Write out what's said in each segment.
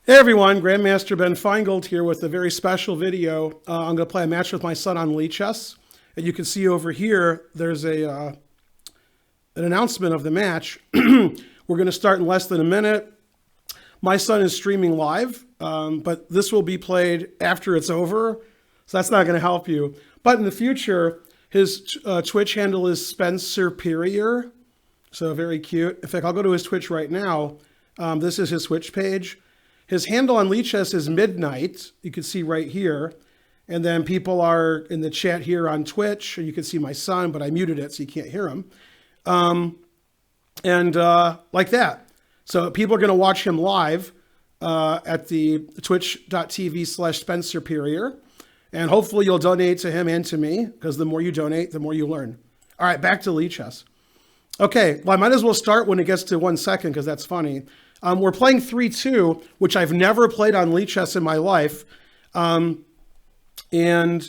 Hey everyone, Grandmaster Ben Finegold here with a very special video. I'm going to play a match with my son on Lee Chess. And you can see over here, there's an announcement of the match. We're going to start in less than a minute. My son is streaming live, but this will be played after it's over, so that's not going to help you. But in the future, his Twitch handle is Spencer Superior, so very cute. In fact, I'll go to his Twitch right now. This is his Twitch page. His handle on Lee Chess is Midnight. You can see right here. And then people are in the chat here on Twitch. You can see my son, but I muted it so you can't hear him. Like that. So people are going to watch him live at the twitch.tv/SpenceSuperior. And hopefully you'll donate to him and to me, because the more you donate, the more you learn. All right, back to Lee Chess. Okay, well, I might as well start when it gets to 1 second, because that's funny. We're playing 3-2, which I've never played on Lee Chess in my life. Oh no, I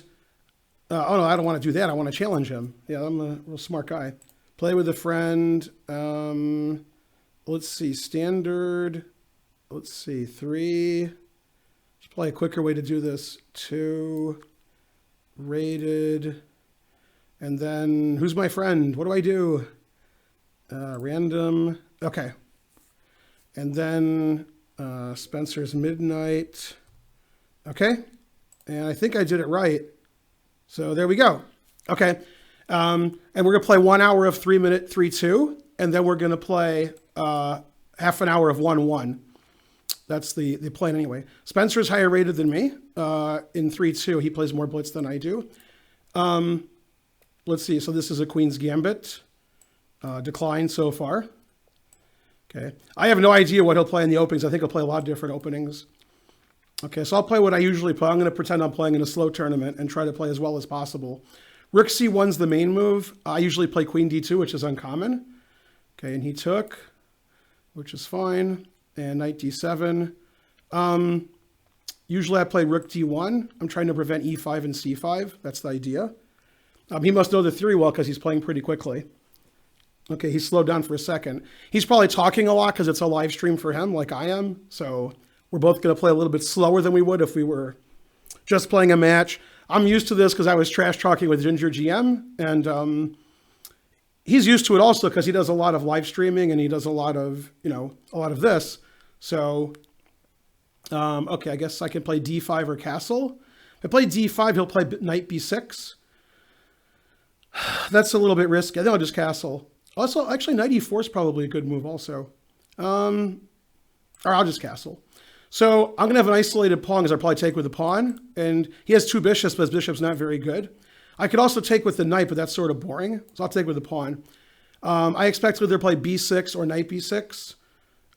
don't want to do that. I want to challenge him. Yeah, I'm a real smart guy. Play with a friend. Let's see, standard. Let's see, 3. Let's play a quicker way to do this. 2, rated. And then, who's my friend? What do I do? Random. Okay. And then Spencer's Midnight. Okay. And I think I did it right. So there we go. Okay. And we're going to play 1 hour of 3-minute 3-2. And then we're going to play half an hour of 1-1. That's the plan anyway. Spencer's higher rated than me in 3-2. He plays more blitz than I do. Let's see. So this is a Queen's Gambit. Decline so far. Okay. I have no idea what he'll play in the openings. I think he'll play a lot of different openings. Okay, so I'll play what I usually play. I'm going to pretend I'm playing in a slow tournament and try to play as well as possible. Rook C1's the main move. I usually play Queen D2, which is uncommon. Okay, and he took, which is fine. And Knight D7. Usually I play Rook D1. I'm trying to prevent E5 and C5. That's the idea. He must know the theory well because he's playing pretty quickly. Okay, he slowed down for a second. He's probably talking a lot because it's a live stream for him like I am. So we're both going to play a little bit slower than we would if we were just playing a match. I'm used to this because I was trash talking with Ginger GM. And he's used to it also because he does a lot of live streaming and he does a lot of, a lot of this. So, okay, I guess I can play D5 or castle. If I play D5, he'll play Knight B6. That's a little bit risky. I think I'll just castle. Also, actually, Knight E4 is probably a good move also. Or I'll just castle. So I'm going to have an isolated pawn because I'll probably take with the pawn. And he has 2 bishops, but his bishop's not very good. I could also take with the knight, but that's sort of boring. So I'll take with the pawn. I expect to either play B6 or Knight B6.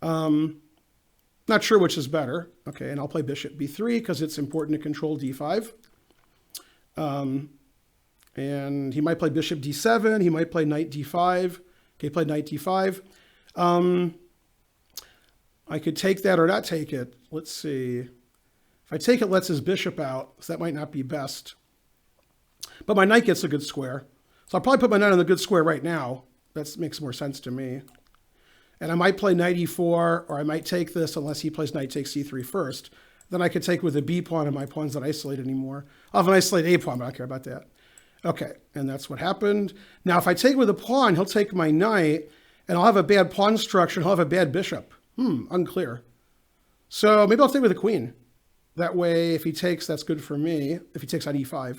Not sure which is better. Okay, and I'll play Bishop B3 because it's important to control D5. And he might play Bishop D7. He might play Knight D5. Okay, played Knight D5. I could take that or not take it. Let's see. If I take it, it lets his bishop out, so that might not be best. But my knight gets a good square. So I'll probably put my knight on the good square right now. That makes more sense to me. And I might play Knight E4, or I might take this unless he plays Knight takes C3 first. Then I could take with a B pawn, and my pawn's not isolated anymore. I'll have an isolated A pawn, but I don't care about that. Okay, and that's what happened. Now, if I take with a pawn, he'll take my knight, and I'll have a bad pawn structure, and he'll have a bad bishop. Unclear. So maybe I'll stay with the queen. That way, if he takes, that's good for me. If he takes on E5.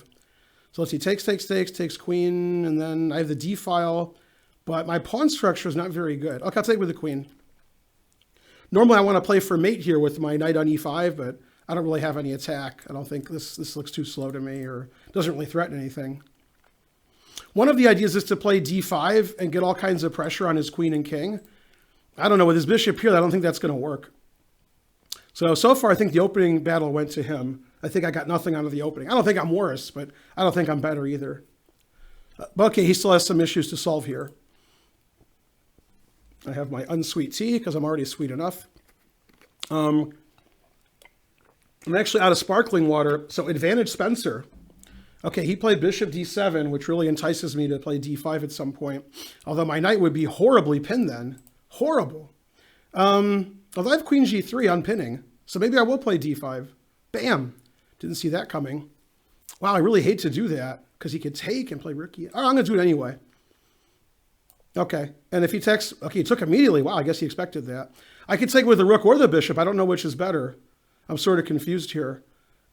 So let's see, takes queen, and then I have the D file, but my pawn structure is not very good. Okay, I'll take with the queen. Normally, I want to play for mate here with my knight on E5, but I don't really have any attack. I don't think this looks too slow to me or doesn't really threaten anything. One of the ideas is to play D5 and get all kinds of pressure on his queen and king. I don't know, with his bishop here, I don't think that's going to work. So far, I think the opening battle went to him. I think I got nothing out of the opening. I don't think I'm worse, but I don't think I'm better either. But okay, he still has some issues to solve here. I have my unsweet tea because I'm already sweet enough. I'm actually out of sparkling water, so advantage Spencer. Okay, he played bishop d7, which really entices me to play d5 at some point. Although my knight would be horribly pinned then. Horrible. Although I have queen g3 unpinning, So maybe I will play d5. Bam. Didn't see that coming. Wow, I really hate to do that because he could take and play rook e8. Oh, I'm going to do it anyway. Okay. And if he takes, okay, he took immediately. Wow, I guess he expected that. I could take with the rook or the bishop. I don't know which is better. I'm sort of confused here.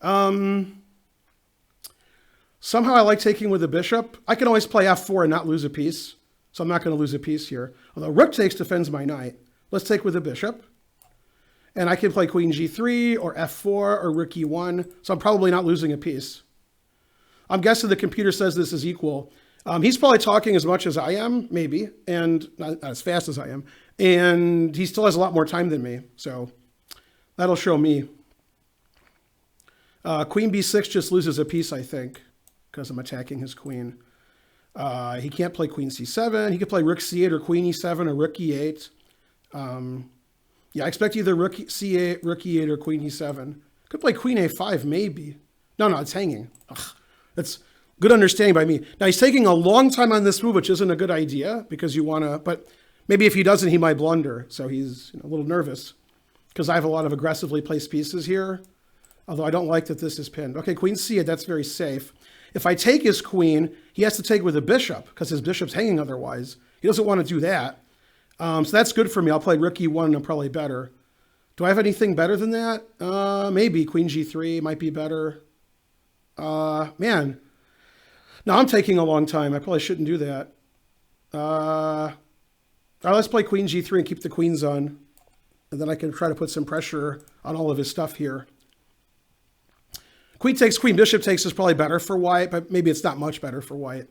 Somehow I like taking with the bishop. I can always play f4 and not lose a piece. So I'm not going to lose a piece here. Although rook takes defends my knight. Let's take with the bishop. And I can play queen g3 or f4 or rook e1. So I'm probably not losing a piece. I'm guessing the computer says this is equal. He's probably talking as much as I am, maybe, and not as fast as I am. And he still has a lot more time than me. So that'll show me. Queen b6 just loses a piece, I think, because I'm attacking his queen. He can't play queen c7. He could play rook c8 or queen e7 or rook e8. Yeah, I expect either rook c8, rook e8, or queen e7. Could play queen a5, maybe. No, it's hanging. Ugh, that's good understanding by me. Now, he's taking a long time on this move, which isn't a good idea because you want to, but maybe if he doesn't, he might blunder. So he's a little nervous because I have a lot of aggressively placed pieces here, although I don't like that this is pinned. Okay, queen c8, that's very safe. If I take his queen, he has to take with a bishop because his bishop's hanging otherwise. He doesn't want to do that. So that's good for me. I'll play rook e1 and I'm probably better. Do I have anything better than that? Maybe queen g3 might be better. Man. Now I'm taking a long time. I probably shouldn't do that. All right, let's play queen g3 and keep the queens on. And then I can try to put some pressure on all of his stuff here. Queen takes, queen bishop takes is probably better for white, but maybe it's not much better for white.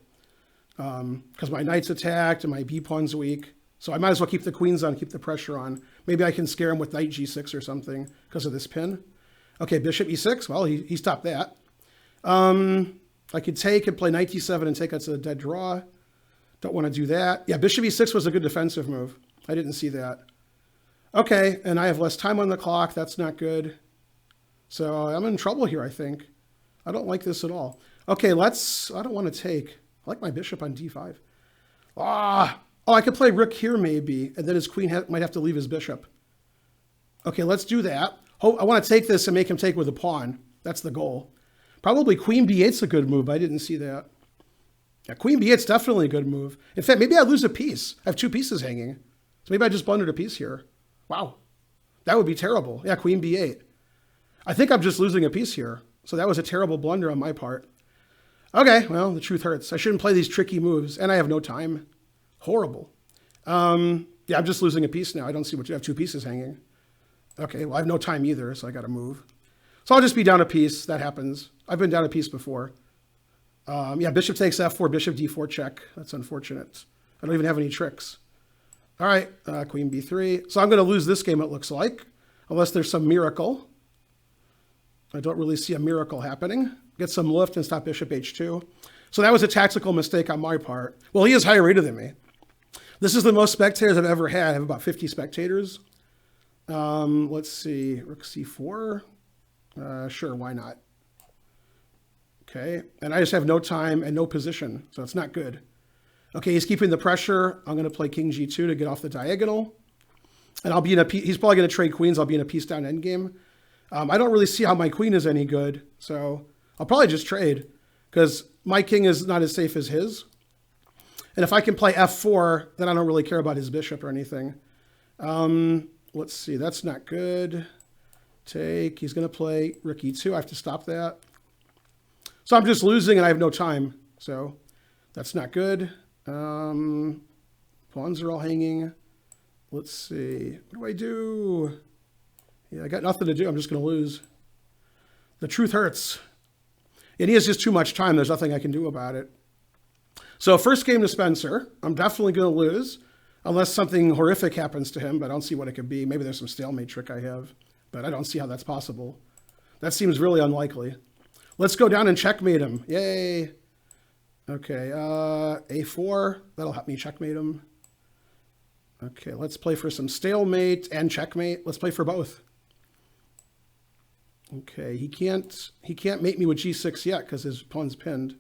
Because my knight's attacked and my b-pawn's weak. So I might as well keep the queens on, keep the pressure on. Maybe I can scare him with knight g6 or something because of this pin. Okay, bishop e6. Well, he stopped that. I could take and play knight d7 and take. That's a dead draw. Don't want to do that. Yeah, bishop e6 was a good defensive move. I didn't see that. Okay, and I have less time on the clock. That's not good. So I'm in trouble here, I think. I don't like this at all. Okay, I don't want to take. I like my bishop on d5. Oh, I could play rook here maybe, and then his queen might have to leave his bishop. Okay, let's do that. I want to take this and make him take with a pawn. That's the goal. Probably queen b8's a good move. I didn't see that. Yeah, queen b8's definitely a good move. In fact, maybe I lose a piece. I have two pieces hanging. So maybe I just blundered a piece here. Wow. That would be terrible. Yeah, queen b8. I think I'm just losing a piece here. So that was a terrible blunder on my part. Okay, well, the truth hurts. I shouldn't play these tricky moves, and I have no time. Horrible. Yeah, I'm just losing a piece now. I don't see what you have two pieces hanging. Okay, well, I have no time either, so I got to move. So I'll just be down a piece. That happens. I've been down a piece before. Yeah, bishop takes f4, bishop d4 check. That's unfortunate. I don't even have any tricks. All right, queen b3. So I'm going to lose this game, it looks like, unless there's some miracle. I don't really see a miracle happening. Get some lift and stop bishop h2. So that was a tactical mistake on my part. Well, he is higher rated than me. This is the most spectators I've ever had. I have about 50 spectators. Let's see, rook c4. Sure, why not? Okay, and I just have no time and no position, so it's not good. Okay, he's keeping the pressure. I'm going to play king g2 to get off the diagonal. And I'll be in a piece. He's probably going to trade queens. I'll be in a piece down endgame. I don't really see how my queen is any good, so I'll probably just trade because my king is not as safe as his. And if I can play f4, then I don't really care about his bishop or anything. Let's see, that's not good. Take, he's going to play rook e2. I have to stop that. So I'm just losing and I have no time. So that's not good. Pawns are all hanging. Let's see, what do I do? Yeah, I got nothing to do. I'm just going to lose. The truth hurts. And he has just too much time. There's nothing I can do about it. So first game to Spencer. I'm definitely going to lose unless something horrific happens to him, but I don't see what it could be. Maybe there's some stalemate trick I have, but I don't see how that's possible. That seems really unlikely. Let's go down and checkmate him. Yay. Okay, a4. That'll help me checkmate him. Okay, let's play for some stalemate and checkmate. Let's play for both. Okay, he can't mate me with g6 yet because his pawn's pinned.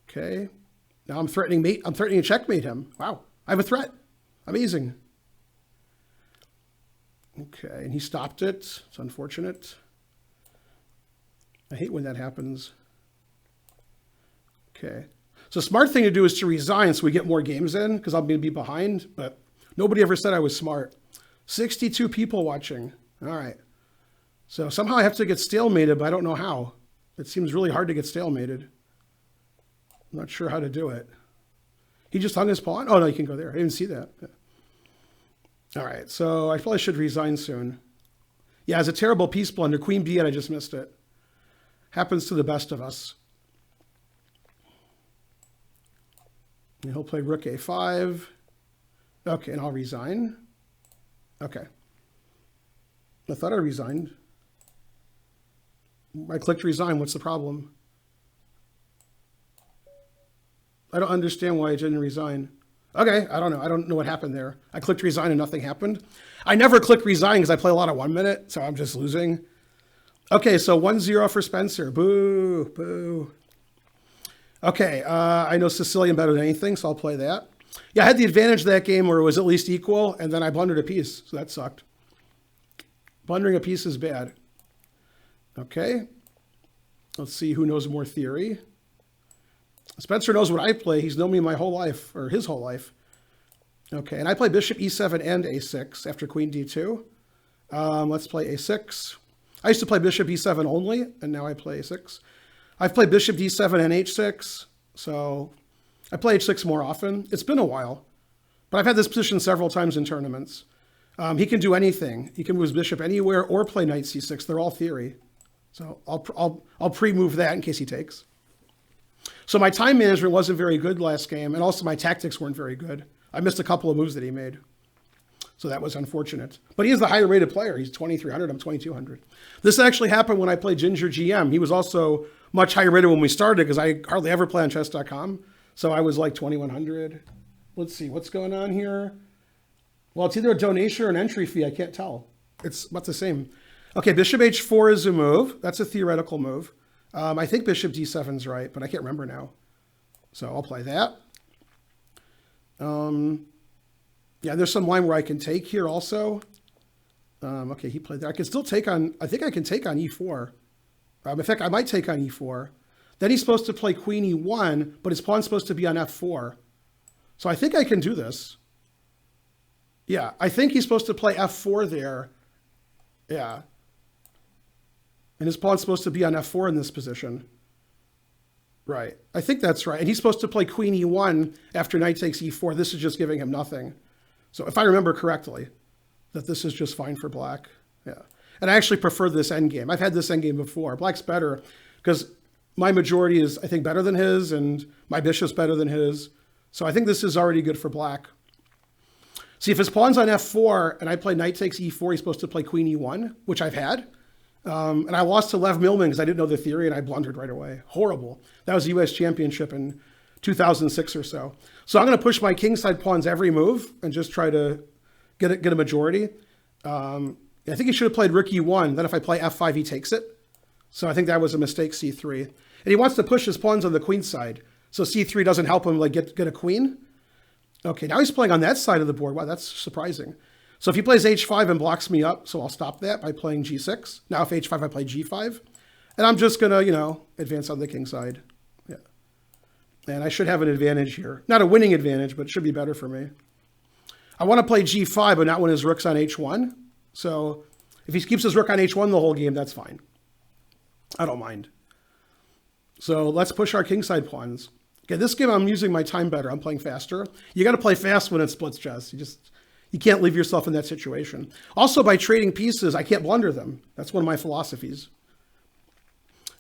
Okay, now I'm threatening mate. I'm threatening to checkmate him. Wow, I have a threat. Amazing. Okay, and he stopped it. It's unfortunate. I hate when that happens. Okay. So smart thing to do is to resign so we get more games in, because I'm going to be behind, but nobody ever said I was smart. 62 people watching. All right. So somehow I have to get stalemated, but I don't know how. It seems really hard to get stalemated. I'm not sure how to do it. He just hung his pawn? Oh, no, you can go there. I didn't see that. Yeah. All right, so I probably should resign soon. Yeah, it's a terrible piece blunder. Queen B8, I just missed it. Happens to the best of us. And he'll play rook A5. Okay, and I'll resign. Okay. I thought I resigned. I clicked resign. What's the problem? I don't understand why I didn't resign. Okay, I don't know. I don't know what happened there. I clicked resign and nothing happened. I never click resign because I play a lot of 1 minute, so I'm just losing. Okay, so 1-0 for Spencer. Boo, boo. Okay, I know Sicilian better than anything, so I'll play that. Yeah, I had the advantage of that game where it was at least equal, and then I blundered a piece, so that sucked. Blundering a piece is bad. Okay, let's see who knows more theory. Spencer knows what I play. He's known me my whole life, or his whole life. Okay, and I play bishop e7 and a6 after queen d2. Let's play a6. I used to play bishop e7 only, and now I play a6. I've played bishop d7 and h6, so I play h6 more often. It's been a while, but I've had this position several times in tournaments. He can do anything. He can move his bishop anywhere or play knight c6. They're all theory. So I'll pre-move that in case he takes. So my time management wasn't very good last game, and also my tactics weren't very good. I missed a couple of moves that he made. So that was unfortunate. But he is the higher rated player. He's 2,300, I'm 2,200. This actually happened when I played Ginger GM. He was also much higher rated when we started because I hardly ever play on chess.com. So I was like 2,100. Let's see, what's going on here? Well, it's either a donation or an entry fee. I can't tell. It's about the same. Okay, bishop h4 is a move. That's a theoretical move. I think bishop d7 is right, but I can't remember now. So I'll play that. Yeah, there's some line where I can take here also. Okay, he played that. I can still take on, I think I can take on e4. In fact, I might take on e4. Then he's supposed to play queen e1, but his pawn's supposed to be on f4. So I think I can do this. Yeah, I think he's supposed to play f4 there. Yeah. And his pawn's supposed to be on f4 in this position. Right. I think that's right. And he's supposed to play queen e1 after knight takes e4. This is just giving him nothing. So if I remember correctly, that this is just fine for black. Yeah. And I actually prefer this endgame. I've had this endgame before. Black's better because my majority is, I think, better than his, and my bishop's better than his. So I think this is already good for black. See, if his pawn's on f4 and I play knight takes e4, he's supposed to play queen e1, which I've had. And I lost to Lev Milman because I didn't know the theory and I blundered right away. Horrible. That was the U.S. championship in 2006 or so. So I'm going to push my kingside pawns every move and just try to get a majority. I think he should have played rook e1. Then if I play f5, he takes it. So I think that was a mistake, c3. And he wants to push his pawns on the queen side. So c3 doesn't help him like get a queen. Okay, now he's playing on that side of the board. Wow, that's surprising. So if he plays h5 and blocks me up, so I'll stop that by playing g6. Now if h5, I play g5. And I'm just going to, advance on the king side. Yeah. And I should have an advantage here. Not a winning advantage, but it should be better for me. I want to play g5, but not when his rook's on h1. So if he keeps his rook on h1 the whole game, that's fine. I don't mind. So let's push our kingside pawns. Okay, this game I'm using my time better. I'm playing faster. You got to play fast when it's splits chess. You can't leave yourself in that situation. Also, by trading pieces, I can't blunder them. That's one of my philosophies.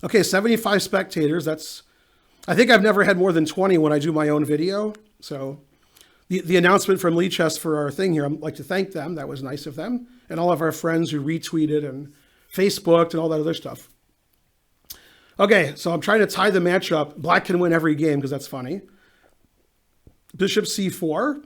Okay, 75 spectators. I think I've never had more than 20 when I do my own video. So the announcement from Lee Chess for our thing here, I'd like to thank them. That was nice of them. And all of our friends who retweeted and Facebooked and all that other stuff. Okay, so I'm trying to tie the matchup. Black can win every game because that's funny. Bishop c4.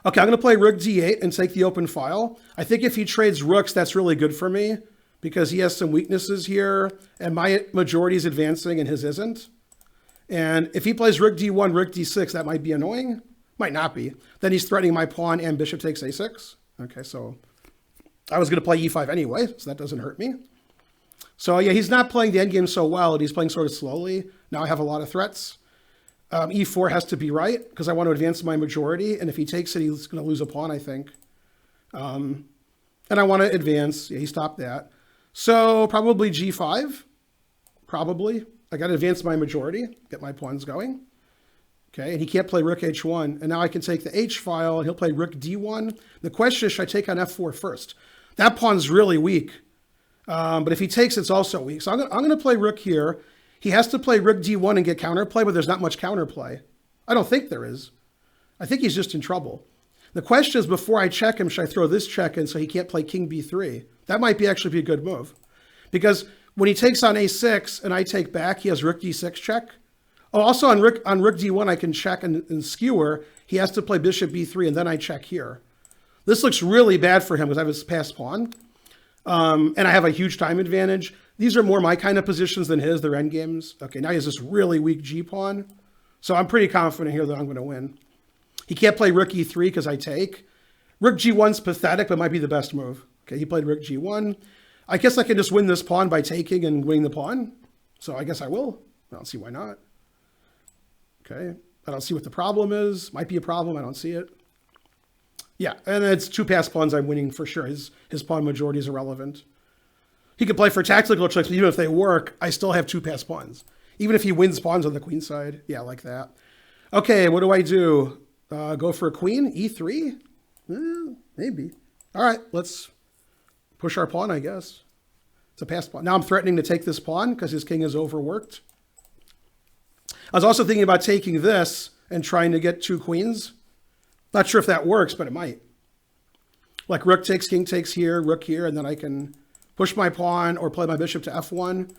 Okay, I'm going to play rook d8 and take the open file. I think if he trades rooks, that's really good for me because he has some weaknesses here and my majority is advancing and his isn't. And if he plays rook d1, rook d6, that might be annoying. Might not be. Then he's threatening my pawn and bishop takes a6. Okay, so I was going to play e5 anyway, so that doesn't hurt me. So yeah, he's not playing the endgame so well, and he's playing sort of slowly. Now I have a lot of threats. E4 has to be right, because I want to advance my majority, and if he takes it, he's going to lose a pawn, I think. And I want to advance. Yeah, he stopped that. So probably g5. Probably. I got to advance my majority, get my pawns going. Okay, and he can't play rook h1. And now I can take the h file, and he'll play rook d1. The question is, should I take on f4 first? That pawn's really weak. But if he takes, it's also weak. So I'm going to play rook here. He has to play rook d1 and get counterplay, but there's not much counterplay. I don't think there is. I think he's just in trouble. The question is, before I check him, should I throw this check in so he can't play king b3? That might actually be a good move. Because when he takes on a6 and I take back, he has rook d6 check. Oh, also on rook d1, I can check and skewer. He has to play bishop b3, and then I check here. This looks really bad for him because I have his passed pawn. And I have a huge time advantage. These are more my kind of positions than his. They're endgames. Okay, now he has this really weak g-pawn. So I'm pretty confident here that I'm going to win. He can't play rook e3 because I take. Rook g1's pathetic, but might be the best move. Okay, he played rook g1. I guess I can just win this pawn by taking and winning the pawn. So I guess I will. I don't see why not. Okay, I don't see what the problem is. Might be a problem. I don't see it. Yeah, and it's two passed pawns I'm winning for sure. His pawn majority is irrelevant. He could play for tactical tricks, but even if they work, I still have two passed pawns. Even if he wins pawns on the queen side. Yeah, like that. Okay, what do I do? Go for a queen? E3? Maybe. All right, let's push our pawn, I guess. It's a passed pawn. Now I'm threatening to take this pawn because his king is overworked. I was also thinking about taking this and trying to get two queens. Not sure if that works, but it might. Like rook takes, king takes here, rook here, and then I can push my pawn or play my bishop to f1.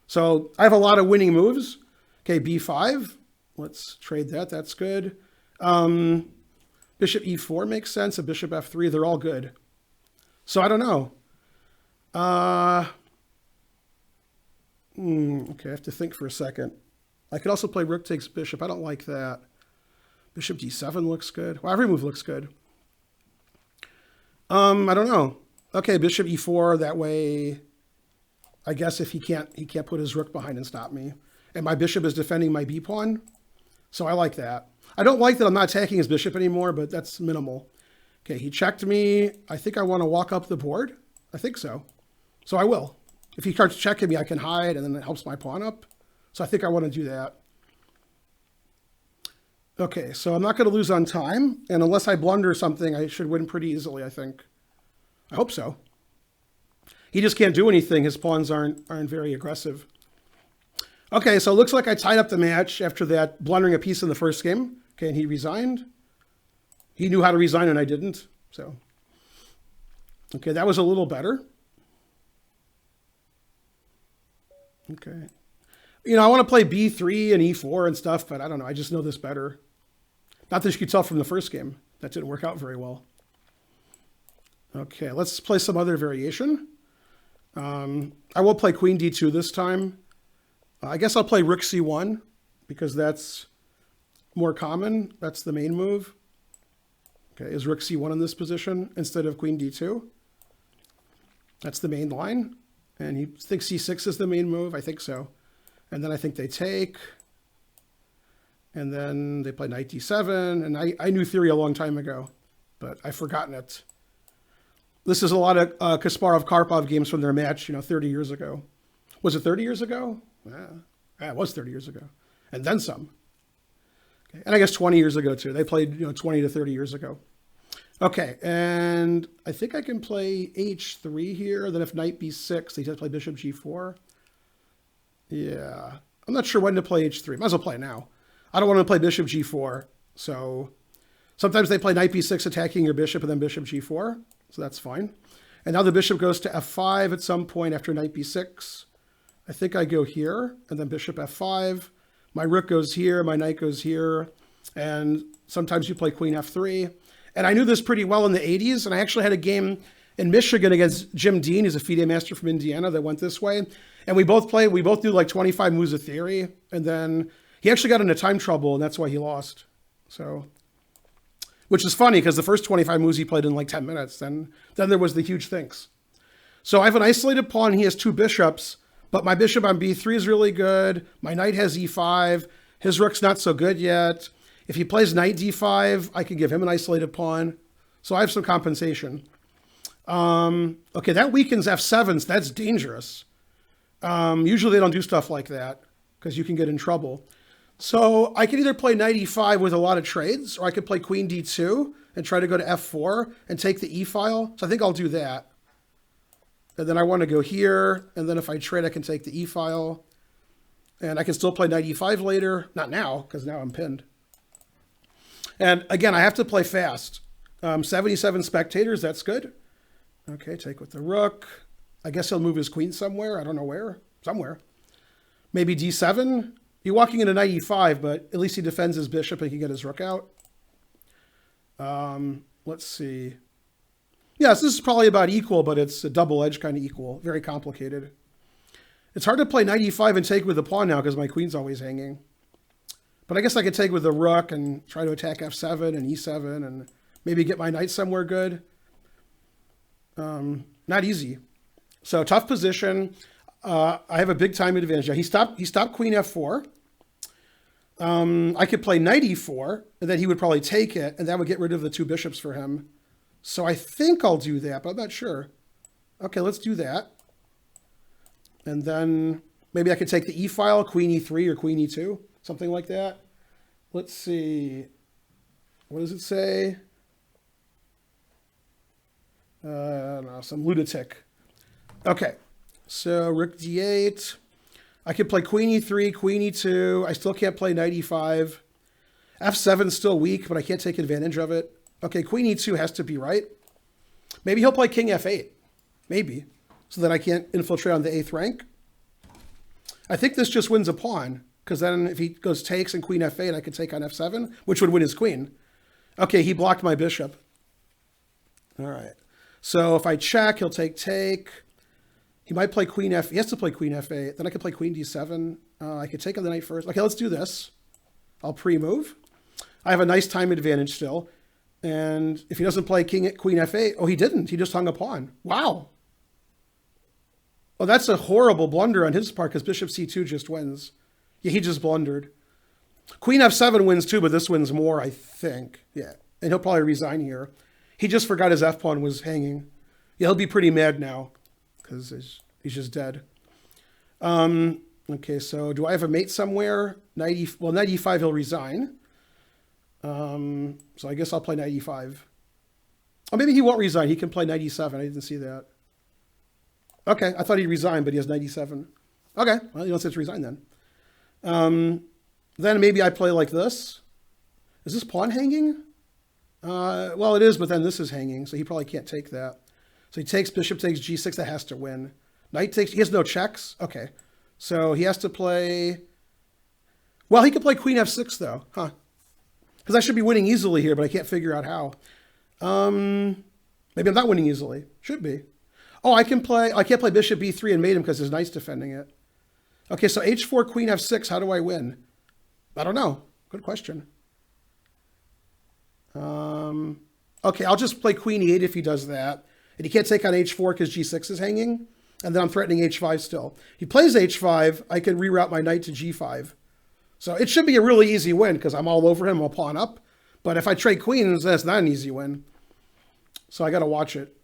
So I have a lot of winning moves. Okay, b5. Let's trade that. That's good. Bishop e4 makes sense. A bishop f3. They're all good. So I don't know. Okay, I have to think for a second. I could also play rook takes bishop. I don't like that. Bishop d7 looks good. Well, every move looks good. I don't know. Okay, bishop e4. That way, I guess if he can't put his rook behind and stop me. And my bishop is defending my b pawn. So I like that. I don't like that I'm not attacking his bishop anymore, but that's minimal. Okay, he checked me. I think I want to walk up the board. I think so. So I will. If he starts checking me, I can hide, and then it helps my pawn up. So I think I want to do that. Okay, so I'm not going to lose on time. And unless I blunder something, I should win pretty easily, I think. I hope so. He just can't do anything. His pawns aren't very aggressive. Okay, so it looks like I tied up the match after that blundering a piece in the first game. Okay, and he resigned. He knew how to resign and I didn't. So, okay, that was a little better. Okay. You know, I want to play b3 and e4 and stuff, but I don't know. I just know this better. Not that you could tell from the first game. That didn't work out very well. Okay, let's play some other variation. I will play queen d2 this time. I guess I'll play rook c1 because that's more common. That's the main move. Okay, is rook c1 in this position instead of queen d2? That's the main line. And he thinks c6 is the main move. I think so. And then I think they take. And then they play knight d7. And I knew theory a long time ago, but I've forgotten it. This is a lot of Kasparov-Karpov games from their match, 30 years ago. Was it 30 years ago? Yeah, it was 30 years ago. And then some. Okay. And I guess 20 years ago, too. They played 20 to 30 years ago. Okay, and I think I can play h3 here. Then if knight b6, they just play bishop g4. Yeah, I'm not sure when to play h3. Might as well play now. I don't want to play bishop g4. So sometimes they play knight b6 attacking your bishop and then bishop g4. So that's fine. And now the bishop goes to f5 at some point after knight b6. I think I go here and then bishop f5. My rook goes here, my knight goes here. And sometimes you play queen f3. And I knew this pretty well in the 80s. And I actually had a game in Michigan against Jim Dean. He's a FIDE master from Indiana that went this way. And we both do like 25 moves of theory. And then he actually got into time trouble, and that's why he lost. So, which is funny because the first 25 moves he played in like 10 minutes. Then there was the huge things. So I have an isolated pawn. He has two bishops, but my bishop on b3 is really good. My knight has e5. His rook's not so good yet. If he plays knight d5, I can give him an isolated pawn. So I have some compensation. Okay, that weakens f7, so that's dangerous. Usually they don't do stuff like that because you can get in trouble. So I can either play knight e5 with a lot of trades, or I could play queen d2 and try to go to f4 and take the e-file. So I think I'll do that. And then I want to go here, and then if I trade, I can take the e-file. And I can still play knight e5 later. Not now, because now I'm pinned. And again, I have to play fast. 77 spectators, that's good. Okay, take with the rook. I guess he'll move his queen somewhere. I don't know where. Somewhere. Maybe d7. You're walking into knight e5, but at least he defends his bishop and he can get his rook out. Let's see. Yes, this is probably about equal, but it's a double-edged kind of equal. Very complicated. It's hard to play knight e5 and take with the pawn now because my queen's always hanging. But I guess I could take with the rook and try to attack f7 and e7 and maybe get my knight somewhere good. Not easy. So tough position. I have a big time advantage. He stopped queen f4. I could play knight e4, and then he would probably take it, and that would get rid of the two bishops for him. So I think I'll do that, but I'm not sure. Okay, let's do that. And then maybe I could take the e-file, queen e3 or queen e2, something like that. Let's see. What does it say? No, some lunatic. Okay, so rook d8. I could play queen e3, queen e2. I still can't play knight e5. f7's still weak, but I can't take advantage of it. Okay, queen e2 has to be right. Maybe he'll play king f8. Maybe. So that I can't infiltrate on the 8th rank. I think this just wins a pawn, because then if he goes takes and queen f8, I could take on f7, which would win his queen. Okay, he blocked my bishop. All right. So if I check, he'll take. He might play queen f. He has to play queen f8. Then I could play queen d7. I could take on the knight first. Okay, let's do this. I'll pre-move. I have a nice time advantage still. And if he doesn't play queen f8, oh, he didn't. He just hung a pawn. Wow. Oh, that's a horrible blunder on his part because bishop c2 just wins. Yeah, he just blundered. Queen f7 wins too, but this wins more, I think. Yeah, and he'll probably resign here. He just forgot his f-pawn was hanging. Yeah, he'll be pretty mad now because he's just dead. Okay, so do I have a mate somewhere? Knight e5 he'll resign. So I guess I'll play knight e5. Oh, maybe he won't resign. He can play knight e7. I didn't see that. Okay, I thought he resigned, but he has knight e7. Okay, well, you don't have to resign then. Then maybe I play like this. Is this pawn hanging? Well, it is, but then this is hanging, so he probably can't take that. So he takes, bishop takes g6, that has to win. Knight takes, he has no checks. Okay, so he has to play, well, he could play queen f6 though, huh? Because I should be winning easily here, but I can't figure out how. Maybe I'm not winning easily. Should be. Oh, I can't play bishop b3 and mate him because his knight's defending it. Okay, so h4, queen f6, how do I win? I don't know. Good question. Okay, I'll just play queen e8 if he does that. And he can't take on h4 because g6 is hanging. And then I'm threatening h5 still. He plays h5, I can reroute my knight to g5. So it should be a really easy win because I'm all over him, I'll pawn up. But if I trade queens, that's not an easy win. So I got to watch it.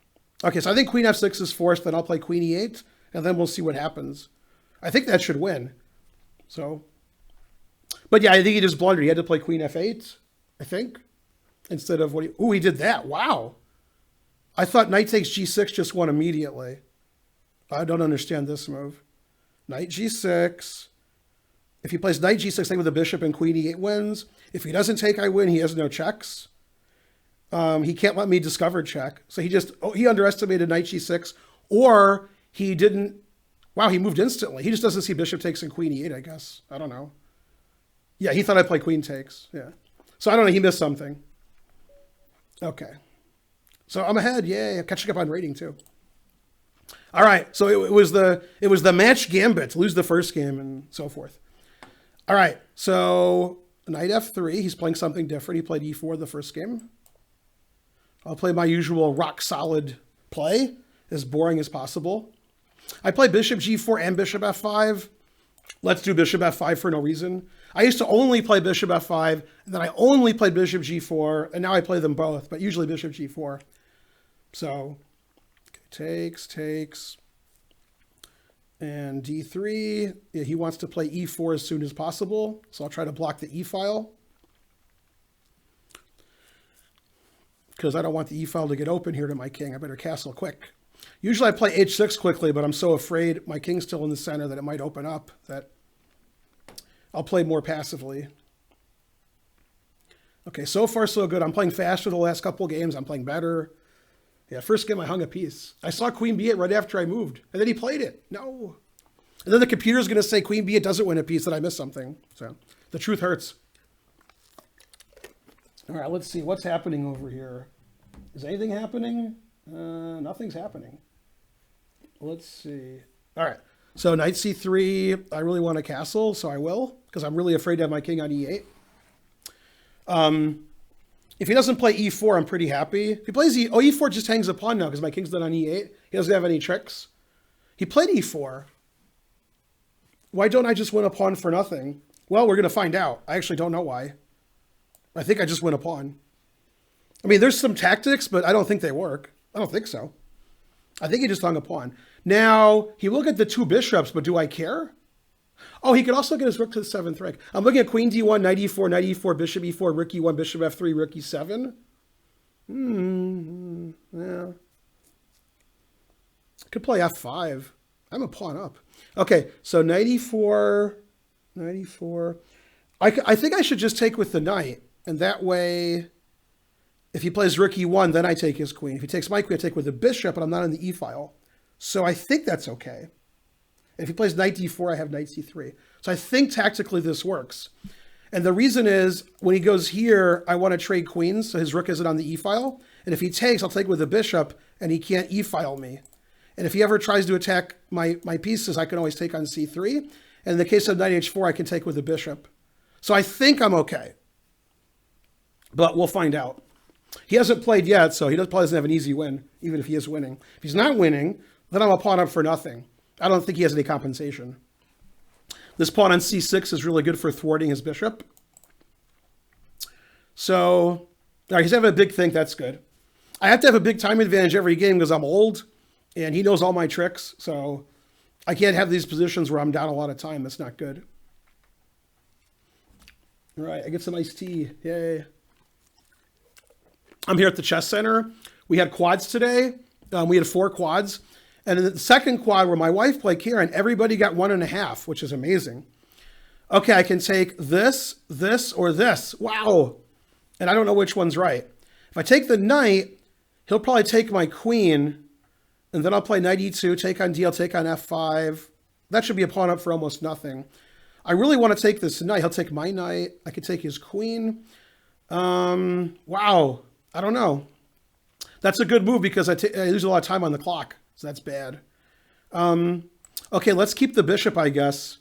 Okay, so I think queen f6 is forced, then I'll play queen e8, and then we'll see what happens. I think that should win. So, but yeah, I think he just blundered. He had to play queen f8, I think, instead of what he... Ooh, he did that. Wow. I thought knight takes g6 just won immediately. I don't understand this move. Knight g6. If he plays knight g6, I think with the bishop and queen e8 wins. If he doesn't take, I win. He has no checks. He can't let me discover check. So he underestimated knight g6, or he didn't. Wow, he moved instantly. He just doesn't see bishop takes and queen e8, I guess. I don't know. Yeah, he thought I'd play queen takes. Yeah. So I don't know. He missed something. Okay. So I'm ahead. Yay. I'm catching up on rating too. All right. So it was the match gambit, lose the first game and so forth. All right. So knight f3. He's playing something different. He played e4 the first game. I'll play my usual rock solid play, as boring as possible. I play bishop g4 and bishop f5. Let's do bishop f5 for no reason. I used to only play bishop f5, and then I only played bishop g4, and now I play them both, but usually bishop g4. So, okay, takes, and d3. Yeah, he wants to play e4 as soon as possible, so I'll try to block the e file, because I don't want the e file to get open here to my king. I better castle quick. Usually I play h6 quickly, but I'm so afraid my king's still in the center that it might open up that I'll play more passively. Okay, so far so good. I'm playing faster the last couple of games. I'm playing better. Yeah, first game I hung a piece. I saw queen b8 right after I moved, and then he played it. No. And then the computer's going to say queen b8 doesn't win a piece, that I missed something. So the truth hurts. All right, let's see. What's happening over here? Is anything happening? Nothing's happening. Let's see. All right. So knight c3, I really want a castle, so I will, because I'm really afraid to have my king on e8. If he doesn't play e4, I'm pretty happy. If he plays e4 just hangs a pawn now, because my king's not on e8. He doesn't have any tricks. He played e4. Why don't I just win a pawn for nothing? Well, we're going to find out. I actually don't know why. I think I just win a pawn. I mean, there's some tactics, but I don't think they work. I don't think so. I think he just hung a pawn. Now, he will get the two bishops, but do I care? Oh, he could also get his rook to the 7th rank. I'm looking at queen d1, knight e4, bishop e4, rook e1, bishop f3, rook e7. Yeah. Could play f5. I'm a pawn up. Okay, so knight e4. I think I should just take with the knight, and that way, if he plays rook e1, then I take his queen. If he takes my queen, I take with the bishop, but I'm not in the e file. So I think that's okay. And if he plays knight d4, I have knight c3. So I think tactically this works. And the reason is, when he goes here, I want to trade queens, so his rook isn't on the e file. And if he takes, I'll take with the bishop, and he can't e file me. And if he ever tries to attack my pieces, I can always take on c3. And in the case of knight h4, I can take with the bishop. So I think I'm okay. But we'll find out. He hasn't played yet, so he probably doesn't have an easy win, even if he is winning. If he's not winning, then I'm a pawn up for nothing. I don't think he has any compensation. This pawn on c6 is really good for thwarting his bishop. So, all right, he's having a big think. That's good. I have to have a big time advantage every game because I'm old, and he knows all my tricks. So I can't have these positions where I'm down a lot of time. That's not good. All right, I get some iced tea. Yay. I'm here at the chess center. We had quads today. We had 4 quads. And in the second quad where my wife played Karen, everybody got 1.5, which is amazing. Okay, I can take this, this, or this. Wow. And I don't know which one's right. If I take the knight, he'll probably take my queen, and then I'll play knight e2, take on d, I'll take on f5. That should be a pawn up for almost nothing. I really want to take this knight. He'll take my knight. I could take his queen. Wow. I don't know. That's a good move because I lose a lot of time on the clock. So that's bad. Okay, let's keep the bishop, I guess.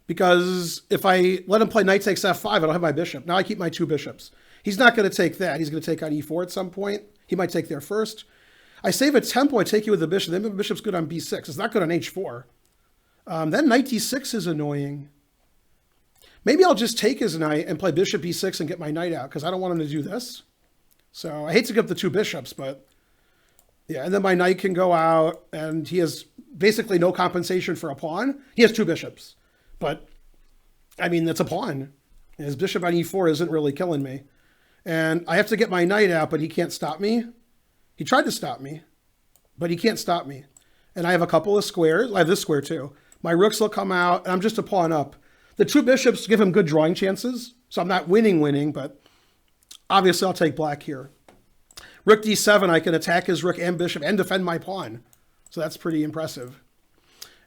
Because if I let him play knight takes f5, I don't have my bishop. Now I keep my 2 bishops. He's not going to take that. He's going to take on e4 at some point. He might take there first. I save a tempo. I take you with the bishop. Then the bishop's good on b6. It's not good on h4. Then knight d6 is annoying. Maybe I'll just take his knight and play bishop b6 and get my knight out because I don't want him to do this. So I hate to give up the 2 bishops, but yeah. And then my knight can go out, and he has basically no compensation for a pawn. He has 2 bishops, but I mean, that's a pawn. His bishop on e4 isn't really killing me. And I have to get my knight out, but he can't stop me. He tried to stop me, but he can't stop me. And I have a couple of squares. I have this square too. My rooks will come out, and I'm just a pawn up. The 2 bishops give him good drawing chances, so I'm not winning, but obviously I'll take black here. Rook d7, I can attack his rook and bishop and defend my pawn. So that's pretty impressive.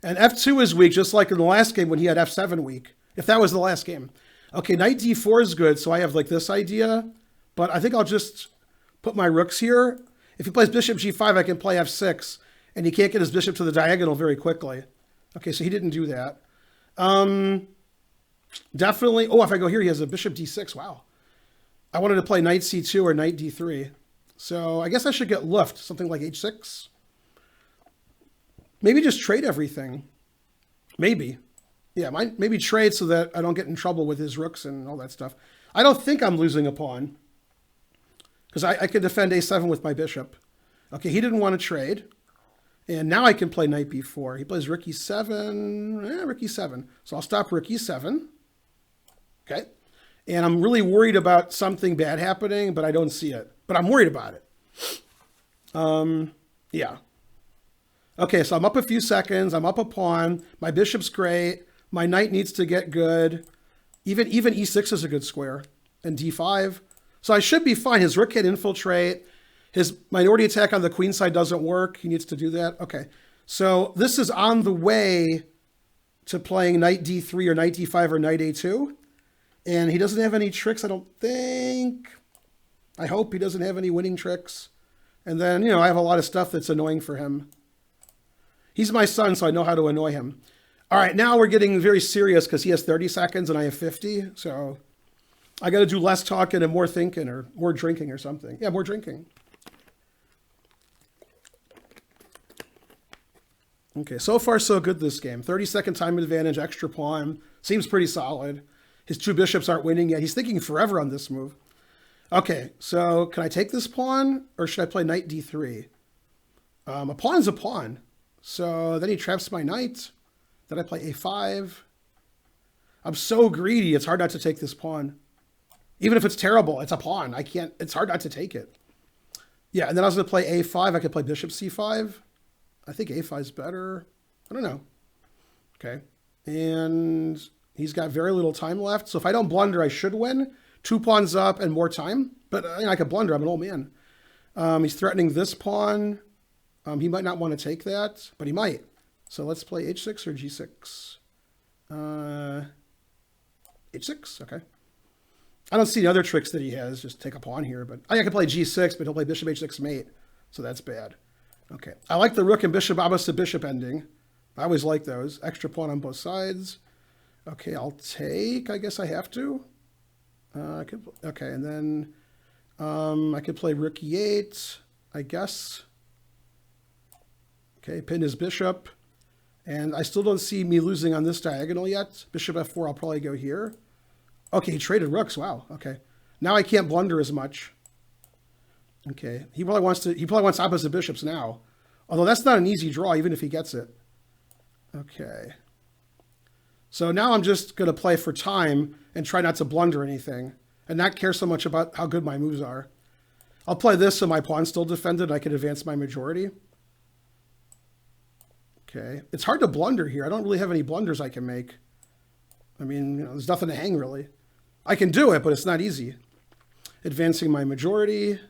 And f2 is weak, just like in the last game when he had f7 weak, if that was the last game. Okay, knight d4 is good, so I have like this idea, but I think I'll just put my rooks here. If he plays bishop g5, I can play f6, and he can't get his bishop to the diagonal very quickly. Okay, so he didn't do that. Definitely, oh, if I go here, he has a bishop d6, wow. I wanted to play knight c2 or knight d3. So I guess I should get luffed, something like h6. Maybe just trade everything. Maybe. Yeah, maybe trade so that I don't get in trouble with his rooks and all that stuff. I don't think I'm losing a pawn. Because I could defend a7 with my bishop. Okay, he didn't want to trade. And now I can play knight b4. He plays rook e7. Rook e7. So I'll stop rook e7. Okay. And I'm really worried about something bad happening, but I don't see it. But I'm worried about it. Yeah. Okay, so I'm up a few seconds. I'm up a pawn. My bishop's great. My knight needs to get good. Even e6 is a good square. And d5. So I should be fine. His rook can infiltrate. His minority attack on the queen side doesn't work. He needs to do that. Okay. So this is on the way to playing knight d3 or knight d5 or knight a2. And he doesn't have any tricks, I don't think. I hope he doesn't have any winning tricks. And then, I have a lot of stuff that's annoying for him. He's my son, so I know how to annoy him. All right, now we're getting very serious because he has 30 seconds and I have 50. So I got to do less talking and more thinking or more drinking or something. Yeah, more drinking. Okay, so far so good this game. 30-second time advantage, extra pawn. Seems pretty solid. His two bishops aren't winning yet. He's thinking forever on this move. Okay, so can I take this pawn or should I play knight d3? A pawn's a pawn. So then he traps my knight. Then I play a5. I'm so greedy, it's hard not to take this pawn. Even if it's terrible, it's a pawn. It's hard not to take it. Yeah, and then I was going to play a5. I could play bishop c5. I think a5 is better. I don't know. Okay. And he's got very little time left. So if I don't blunder, I should win. 2 pawns up and more time. But I could blunder. I'm an old man. He's threatening this pawn. He might not want to take that, but he might. So let's play h6 or g6. h6. Okay. I don't see the other tricks that he has. Just take a pawn here. But I could play g6, but he'll play bishop h6 mate. So that's bad. Okay, I like the rook and bishop opposite bishop ending. I always like those. Extra pawn on both sides. Okay, I'll take. I guess I have to. Okay, and then I could play rook e8, I guess. Okay, pin his bishop. And I still don't see me losing on this diagonal yet. Bishop f4, I'll probably go here. Okay, he traded rooks. Wow, okay. Now I can't blunder as much. Okay, he probably wants opposite bishops now. Although that's not an easy draw, even if he gets it. Okay. So now I'm just going to play for time and try not to blunder anything and not care so much about how good my moves are. I'll play this so my pawn's still defended. I can advance my majority. Okay. It's hard to blunder here. I don't really have any blunders I can make. I mean, there's nothing to hang, really. I can do it, but it's not easy. Advancing my majority.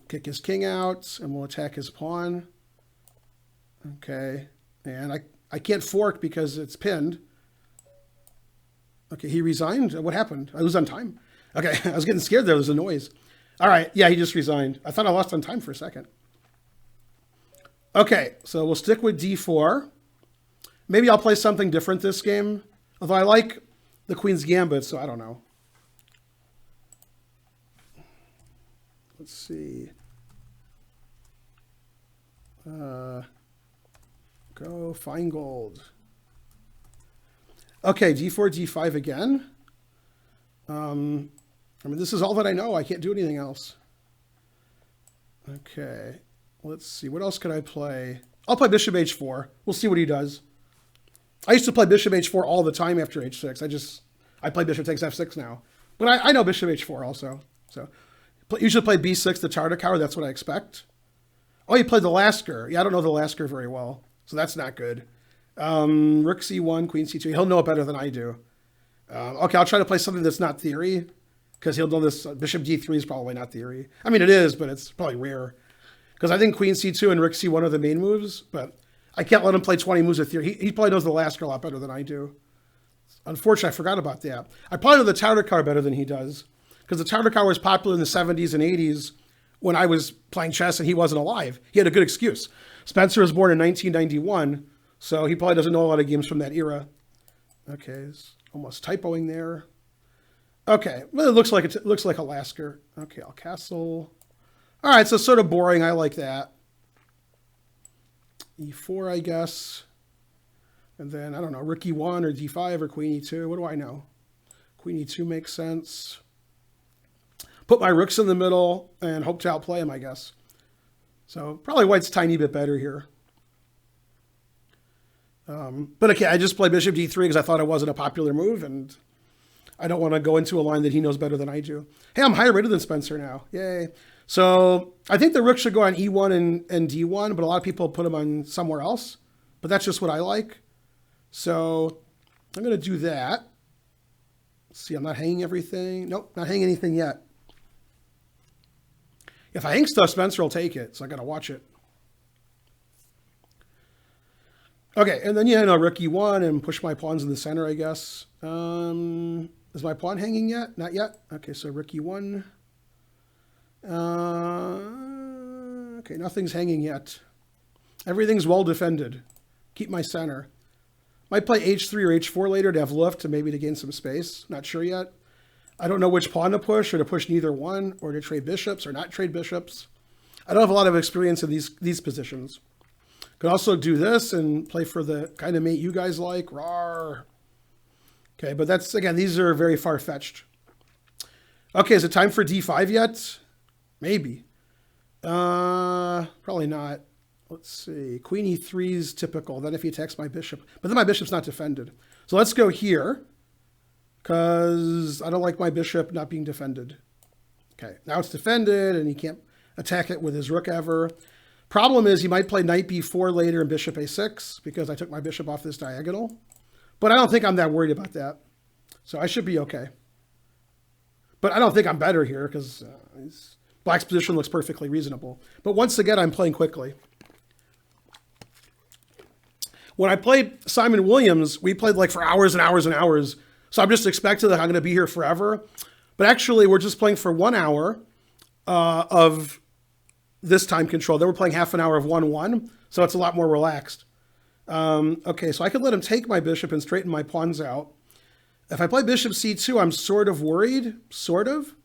Kick his king out, and we'll attack his pawn. Okay, and I can't fork because it's pinned. Okay, he resigned. What happened? I lose on time. Okay, I was getting scared there. There was a noise. All right, yeah, he just resigned. I thought I lost on time for a second. Okay, so we'll stick with d4. Maybe I'll play something different this game. Although I like the Queen's Gambit, so I don't know. Let's see. Go Finegold. Okay, d4, d5 again. I mean, this is all that I know. I can't do anything else. Okay, let's see. What else could I play? I'll play bishop h4. We'll see what he does. I used to play bishop h4 all the time after h6. I play bishop takes f6 now. But I know bishop h4 also. So usually play b6, the Tartakower. That's what I expect. Oh, you played the Lasker. Yeah, I don't know the Lasker very well. So that's not good. Rook c1, queen c2. He'll know it better than I do. Okay, I'll try to play something that's not theory. Because he'll know this. Bishop d3 is probably not theory. I mean, it is, but it's probably rare. Because I think queen c2 and rook c1 are the main moves. But I can't let him play 20 moves of theory. He probably knows the Lasker a lot better than I do. Unfortunately, I forgot about that. I probably know the Tartakower better than he does. Because the Tartakower was popular in the 70s and 80s when I was playing chess and he wasn't alive. He had a good excuse. Spencer was born in 1991, so he probably doesn't know a lot of games from that era. Okay, it's almost typoing there. Okay, well, it looks like a Lasker. Okay, I'll castle. All right, so sort of boring. I like that. E4, I guess. And then, I don't know, rook E1 or D5 or queen E2. What do I know? Queen E2 makes sense. Put my rooks in the middle and hope to outplay him, I guess. So probably white's a tiny bit better here. But okay, I just play bishop D3 because I thought it wasn't a popular move, and I don't want to go into a line that he knows better than I do. Hey, I'm higher rated than Spencer now. Yay. So I think the rook should go on E1 and D1, but a lot of people put them on somewhere else. But that's just what I like. So I'm going to do that. Let's see, I'm not hanging everything. Nope, not hanging anything yet. If I hang stuff, Spencer will take it, so I got to watch it. Okay, and then, yeah, no, rook E1 and push my pawns in the center, I guess. Is my pawn hanging yet? Not yet. Okay, so rook E1. Okay, nothing's hanging yet. Everything's well defended. Keep my center. Might play H3 or H4 later to have lift to maybe to gain some space. Not sure yet. I don't know which pawn to push, or to push neither one, or to trade bishops or not trade bishops. I don't have a lot of experience in these positions. Could also do this and play for the kind of mate you guys like. Rawr. Okay, but that's, again, these are very far-fetched. Okay, is it time for D5 yet? Maybe. Probably not. Let's see. Queen E3 is typical. Then if he attacks my bishop. But then my bishop's not defended. So let's go here, because I don't like my bishop not being defended. Okay, now it's defended, and he can't attack it with his rook ever. Problem is he might play knight B4 later and bishop A6, because I took my bishop off this diagonal. But I don't think I'm that worried about that. So I should be okay. But I don't think I'm better here, because black's position looks perfectly reasonable. But once again, I'm playing quickly. When I played Simon Williams, we played like for hours and hours and hours. So I'm just expecting that I'm going to be here forever. But actually, we're just playing for 1 hour of this time control. Then we're playing half an hour of 1-1. So it's a lot more relaxed. Okay, so I could let him take my bishop and straighten my pawns out. If I play bishop C2, I'm sort of worried. Sort of.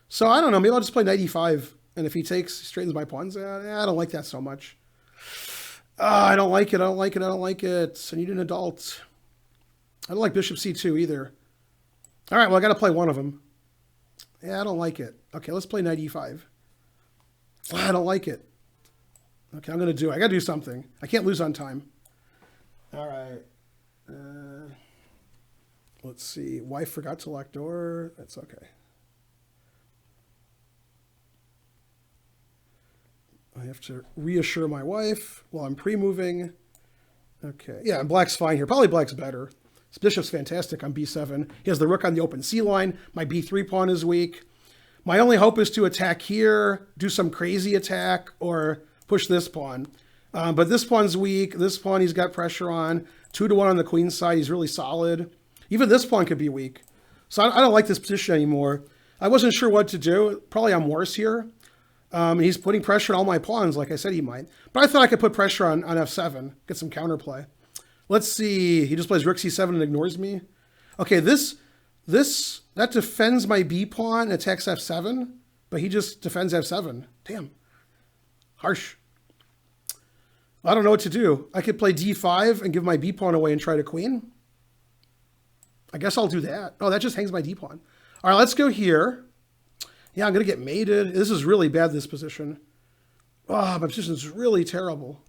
So I don't know. Maybe I'll just play knight E5. And if he takes, straightens my pawns out. I don't like that so much. I don't like it. I don't like it. I don't like it. I need an adult. I don't like bishop C2 either. All right, well, I got to play one of them. Yeah, I don't like it. Okay, let's play knight E5. I don't like it. Okay, I'm going to do it. I got to do something. I can't lose on time. All right. Let's see. Wife forgot to lock door. That's okay. I have to reassure my wife while I'm pre-moving. Okay. Yeah, and black's fine here. Probably black's better. This bishop's fantastic on B7. He has the rook on the open C line. My B3 pawn is weak. My only hope is to attack here, do some crazy attack, or push this pawn. But this pawn's weak. This pawn he's got pressure on. 2-1 on the queen's side. He's really solid. Even this pawn could be weak. So I don't like this position anymore. I wasn't sure what to do. Probably I'm worse here. He's putting pressure on all my pawns, like I said he might. But I thought I could put pressure on F7, get some counterplay. Let's see. He just plays rook C7 and ignores me. Okay, that defends my B pawn, attacks F7, but he just defends F7. Damn. Harsh. I don't know what to do. I could play D5 and give my B pawn away and try to queen. I guess I'll do that. Oh, that just hangs my D pawn. All right, let's go here. Yeah, I'm going to get mated. This is really bad, this position. Oh, my position is really terrible.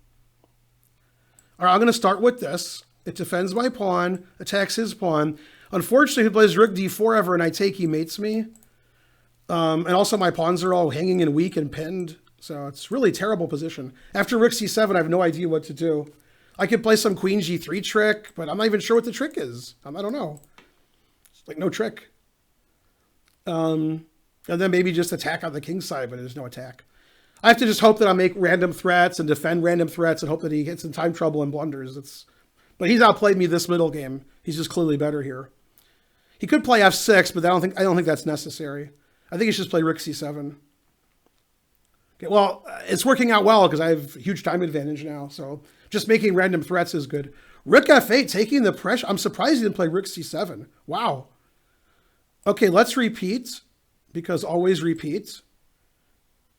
All right, I'm going to start with this. It defends my pawn, attacks his pawn. Unfortunately, if he plays rook D4 ever and I take, he mates me. And also my pawns are all hanging and weak and pinned. So it's really a terrible position. After rook C7, I have no idea what to do. I could play some queen G3 trick, but I'm not even sure what the trick is. I don't know. It's like no trick. And then maybe just attack on the king's side, but there's no attack. I have to just hope that I make random threats and defend random threats and hope that he gets in time trouble and blunders. But he's outplayed me this middle game. He's just clearly better here. He could play F6, but I don't think that's necessary. I think he should just play rook C7. Okay, well, it's working out well because I have huge time advantage now. So just making random threats is good. Rook F8, taking the pressure. I'm surprised he didn't play rook C7. Wow. Okay, let's repeat, because always repeat.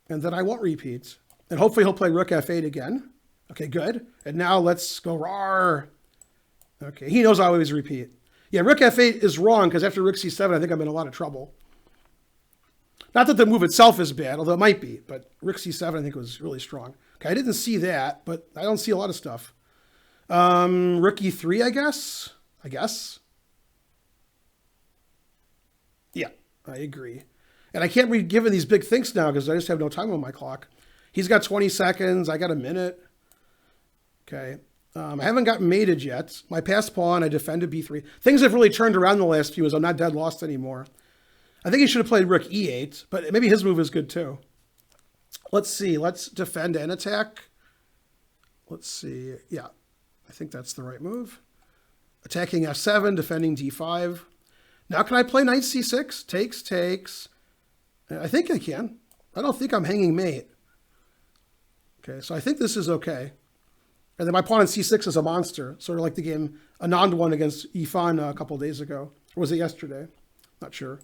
And then I won't repeat. And hopefully he'll play rook f8 again. Okay, good. And now let's go rawr. Okay, he knows I always repeat. Yeah, rook f8 is wrong because after rook c7, I think I'm in a lot of trouble. Not that the move itself is bad, although it might be, but rook c7 I think was really strong. Okay, I didn't see that, but I don't see a lot of stuff. Rook e3, I guess. Yeah, I agree. And I can't be given these big thinks now because I just have no time on my clock. He's got 20 seconds. I got a minute. Okay. I haven't gotten mated yet. My passed pawn, I defended b3. Things have really turned around the last few as I'm not dead lost anymore. I think he should have played rook e8, but maybe his move is good too. Let's see. Let's defend and attack. Let's see. Yeah, I think that's the right move. Attacking f7, defending d5. Now can I play knight c6? Takes. I think I can. I don't think I'm hanging mate. Okay, so I think this is okay. And then my pawn on c6 is a monster, sort of like the game Anand won against Ifan a couple of days ago. Or was it yesterday? Not sure.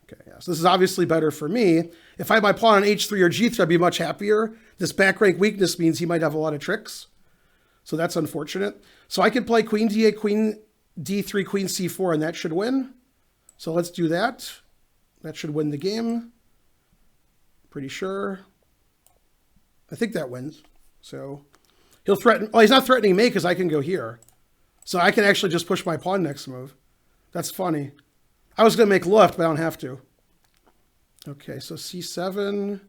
Okay, yeah, so this is obviously better for me. If I had my pawn on h3 or g3, I'd be much happier. This back rank weakness means he might have a lot of tricks. So that's unfortunate. So I could play queen d8, queen d3, queen c4, and that should win. So let's do that. That should win the game. Pretty sure. I think that wins. So he'll threaten. Oh, he's not threatening me because I can go here. So I can actually just push my pawn next move. That's funny. I was going to make left, but I don't have to. Okay, so c7.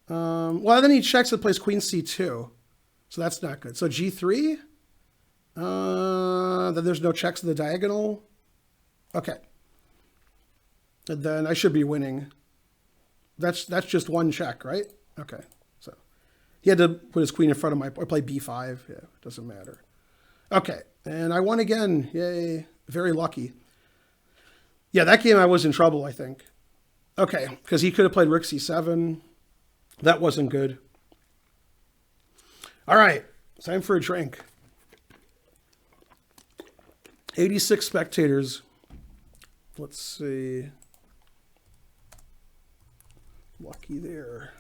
Well, then he checks and plays queen c2. So that's not good. So g3. Then there's no checks in the diagonal. Okay. And then I should be winning. That's just one check, right? Okay. So he had to put his queen in front of my, or play b5. Yeah, it doesn't matter. Okay. And I won again. Yay. Very lucky. Yeah, that game I was in trouble, I think. Okay, because he could have played rook c7. That wasn't good. All right, time for a drink. 86 spectators. Let's see. Lucky there.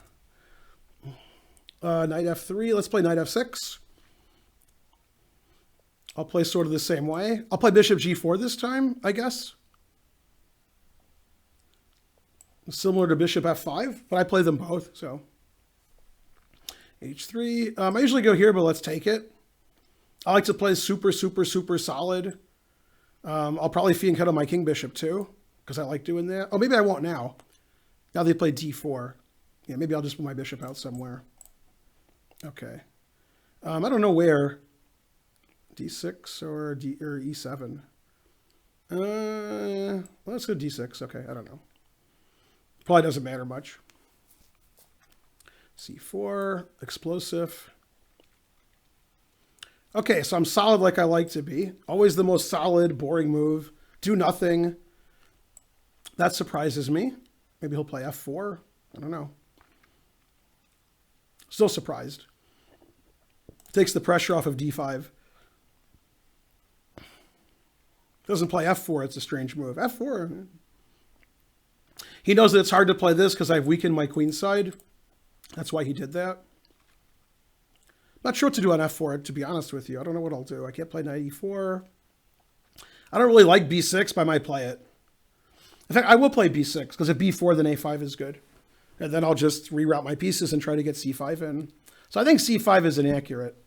Knight f3. Let's play knight f6. I'll play sort of the same way. I'll play bishop g4 this time, I guess. Similar to bishop f5, but I play them both, so. h3. I usually go here, but let's take it. I like to play super solid. I'll probably fiend cut on my king bishop too, because I like doing that. Oh, maybe I won't now. Now they play d4. Yeah, maybe I'll just put my bishop out somewhere. Okay. I don't know where. d6 or e7. Well, let's go d6. Okay, I don't know. Probably doesn't matter much. c4, explosive. Okay, so I'm solid like I like to be. Always the most solid, boring move. Do nothing. That surprises me. Maybe he'll play f4. I don't know. Still surprised. Takes the pressure off of d5. Doesn't play f4. It's a strange move. f4. He knows that it's hard to play this because I've weakened my queen side. That's why he did that. Not sure what to do on f4, to be honest with you. I don't know what I'll do. I can't play knight e4. I don't really like b6, but I might play it. In fact, I will play b6, because if b4, then a5 is good. And then I'll just reroute my pieces and try to get c5 in. So I think c5 is inaccurate.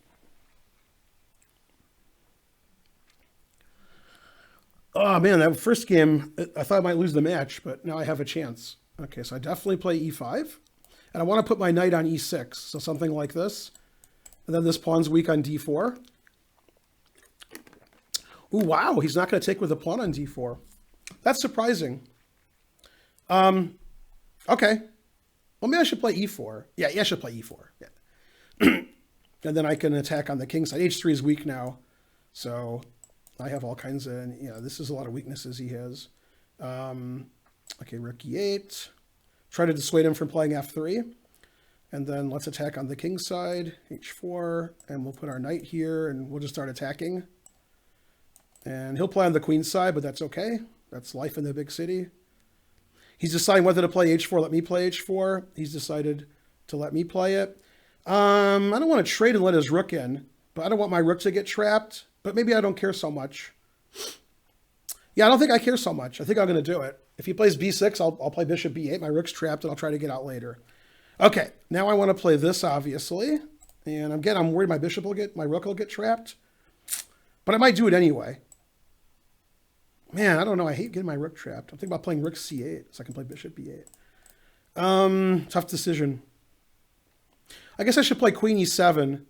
Oh, man, that first game, I thought I might lose the match, but now I have a chance. Okay, so I definitely play e5. And I want to put my knight on e6, so something like this. And then this pawn's weak on d4. Ooh, wow, he's not going to take with a pawn on d4. That's surprising. Okay. Well, maybe I should play e4. Yeah, I should play e4. Yeah. And then I can attack on the king side. h3 is weak now. So I have all kinds of, this is a lot of weaknesses he has. Okay, rook e8. Try to dissuade him from playing f3. And then let's attack on the king side, h4, and we'll put our knight here, and we'll just start attacking. And he'll play on the queen side, but that's okay. That's life in the big city. He's deciding whether to play h4, let me play h4. He's decided to let me play it. I don't want to trade and let his rook in, but I don't want my rook to get trapped. But maybe I don't care so much. Yeah, I don't think I care so much. I think I'm going to do it. If he plays b6, I'll play bishop b8. My rook's trapped, and I'll try to get out later. Okay, now I want to play this, obviously. And I'm worried my rook will get trapped. But I might do it anyway. Man, I don't know. I hate getting my rook trapped. I'm thinking about playing rook c8 so I can play bishop b8. Tough decision. I guess I should play queen e7.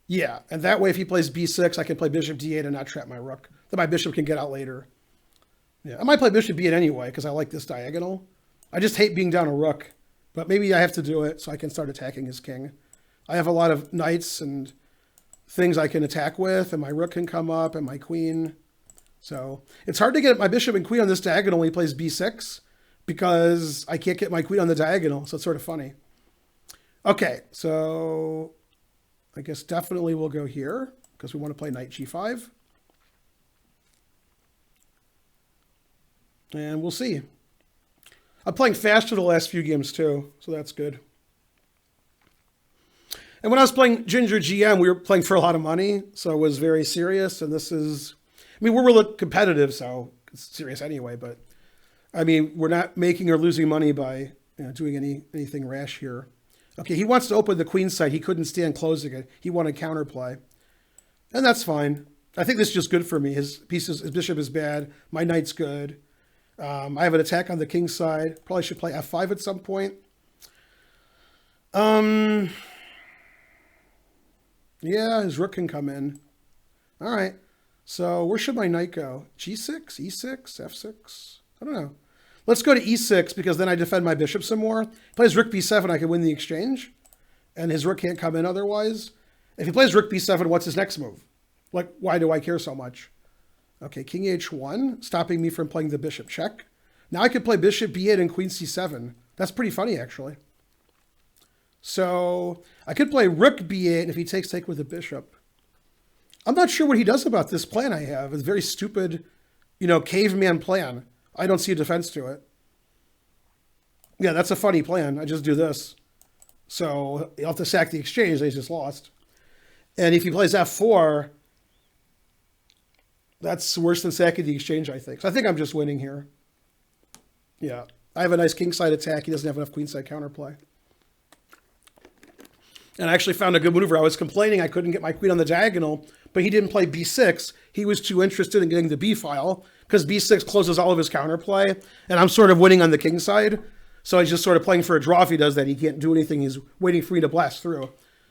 Yeah, and that way if he plays b6, I can play bishop d8 and not trap my rook. Then my bishop can get out later. Yeah, I might play bishop b8 anyway because I like this diagonal. I just hate being down a rook. But maybe I have to do it so I can start attacking his king. I have a lot of knights and things I can attack with, and my rook can come up, and my queen. So it's hard to get my bishop and queen on this diagonal when he plays b6 because I can't get my queen on the diagonal, so it's sort of funny. Okay, so I guess definitely we'll go here because we want to play knight g5. And we'll see. I'm playing faster the last few games too, so that's good. And when I was playing Ginger GM, we were playing for a lot of money, so it was very serious. And this is, I mean, we're really competitive, so it's serious anyway. But I mean, we're not making or losing money by doing anything rash here. Okay, he wants to open the queen side. He couldn't stand closing it. He wanted counterplay, and that's fine. I think this is just good for me. His bishop is bad. My knight's good. I have an attack on the king side. Probably should play f5 at some point. Yeah, his rook can come in. All right. So where should my knight go? G6, E6, F6? I don't know. Let's go to E6 because then I defend my bishop some more. If he plays rook B7, I can win the exchange. And his rook can't come in otherwise. If he plays rook B7, what's his next move? Like, why do I care so much? Okay, king H1, stopping me from playing the bishop check. Now I could play bishop B8 and queen C7. That's pretty funny, actually. So I could play rook B8, and if he takes, take with the bishop. I'm not sure what he does about this plan I have. It's a very stupid, caveman plan. I don't see a defense to it. Yeah, that's a funny plan. I just do this. So you'll have to sack the exchange. They just lost. And if he plays F4, that's worse than sacking the exchange, I think. So I think I'm just winning here. Yeah. I have a nice kingside attack. He doesn't have enough queenside counterplay. And I actually found a good maneuver. I was complaining I couldn't get my queen on the diagonal, but he didn't play b6. He was too interested in getting the b file because b6 closes all of his counterplay. And I'm sort of winning on the king side. So he's just sort of playing for a draw if he does that. He can't do anything. He's waiting for me to blast through.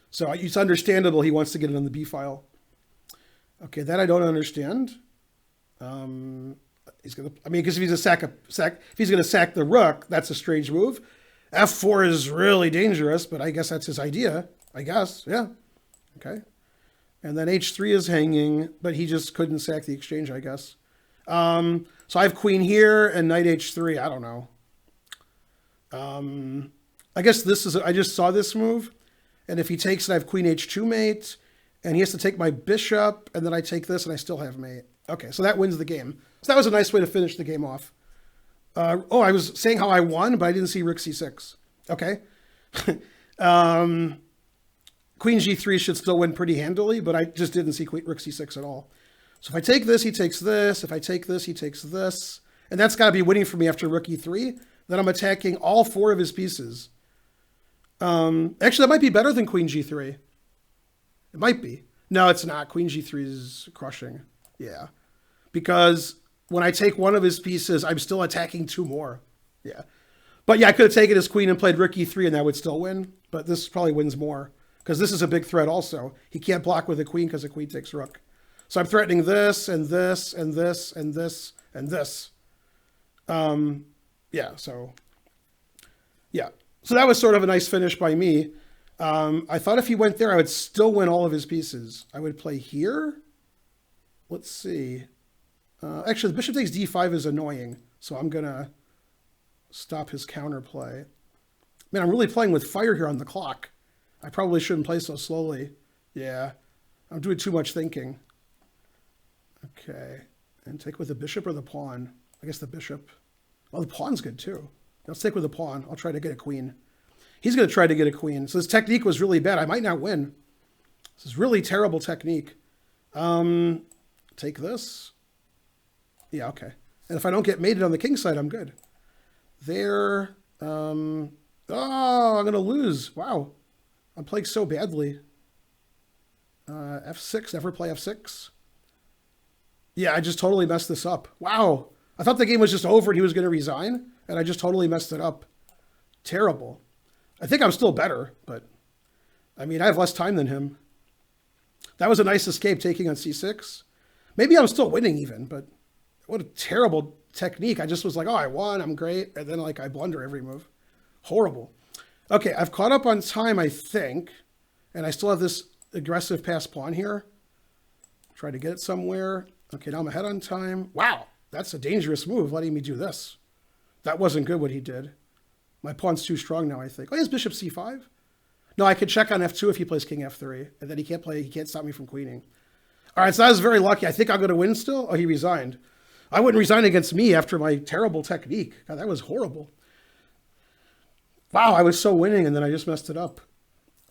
So it's understandable he wants to get it on the b file. Okay, that I don't understand. He's gonna. I mean, because if he's if he's gonna sack the rook, that's a strange move. F4 is really dangerous, but I guess that's his idea. I guess, yeah. Okay, and then H3 is hanging, but he just couldn't sack the exchange, I guess. So I have queen here and knight H3. I don't know. I guess this is. I just saw this move, and if he takes it, I have queen H2 mate. And he has to take my bishop, and then I take this, and I still have mate. Okay, so that wins the game. So that was a nice way to finish the game off. I was saying how I won, but I didn't see rook c6. Okay. Queen g3 should still win pretty handily, but I just didn't see rook c6 at all. So if I take this, he takes this. If I take this, he takes this. And that's got to be winning for me after rook e3. Then I'm attacking all four of his pieces. Actually, that might be better than queen g3. It might be. No, it's not. Queen g3 is crushing. Yeah. Because when I take one of his pieces, I'm still attacking two more. Yeah. But yeah, I could have taken his queen and played rook e3 and that would still win. But this probably wins more. Because this is a big threat also. He can't block with a queen because the queen takes rook. So I'm threatening this and this and this and this and this. Yeah, so. Yeah. So that was sort of a nice finish by me. I thought if he went there, I would still win all of his pieces. I would play here. Let's see. Actually, the bishop takes d5 is annoying, so I'm going to stop his counterplay. Man, I'm really playing with fire here on the clock. I probably shouldn't play so slowly. Yeah, I'm doing too much thinking. Okay, and take with the bishop or the pawn? I guess the bishop. Oh, the pawn's good too. I'll stick with the pawn. I'll try to get a queen. He's going to try to get a queen. So this technique was really bad. I might not win. This is really terrible technique. Take this. Yeah, okay. And if I don't get mated on the king side, I'm good. There. Oh, I'm going to lose. Wow. I'm playing so badly. F6. Never play F6. Yeah, I just totally messed this up. Wow. I thought the game was just over and he was going to resign, and I just totally messed it up. Terrible. I think I'm still better, but I mean, I have less time than him. That was a nice escape, taking on C6. Maybe I'm still winning even, but what a terrible technique. I just was like, oh, I won, I'm great. And then like I blunder every move. Horrible. Okay, I've caught up on time, I think. And I still have this aggressive pass pawn here. Try to get it somewhere. Okay, now I'm ahead on time. Wow, that's a dangerous move, letting me do this. That wasn't good what he did. My pawn's too strong now, I think. Oh, he has bishop c5. No, I could check on f2 if he plays king f3. And then he can't stop me from queening. All right, so that was very lucky. I think I'm going to win still. Oh, he resigned. I wouldn't resign against me after my terrible technique. God, that was horrible. Wow, I was so winning, and then I just messed it up.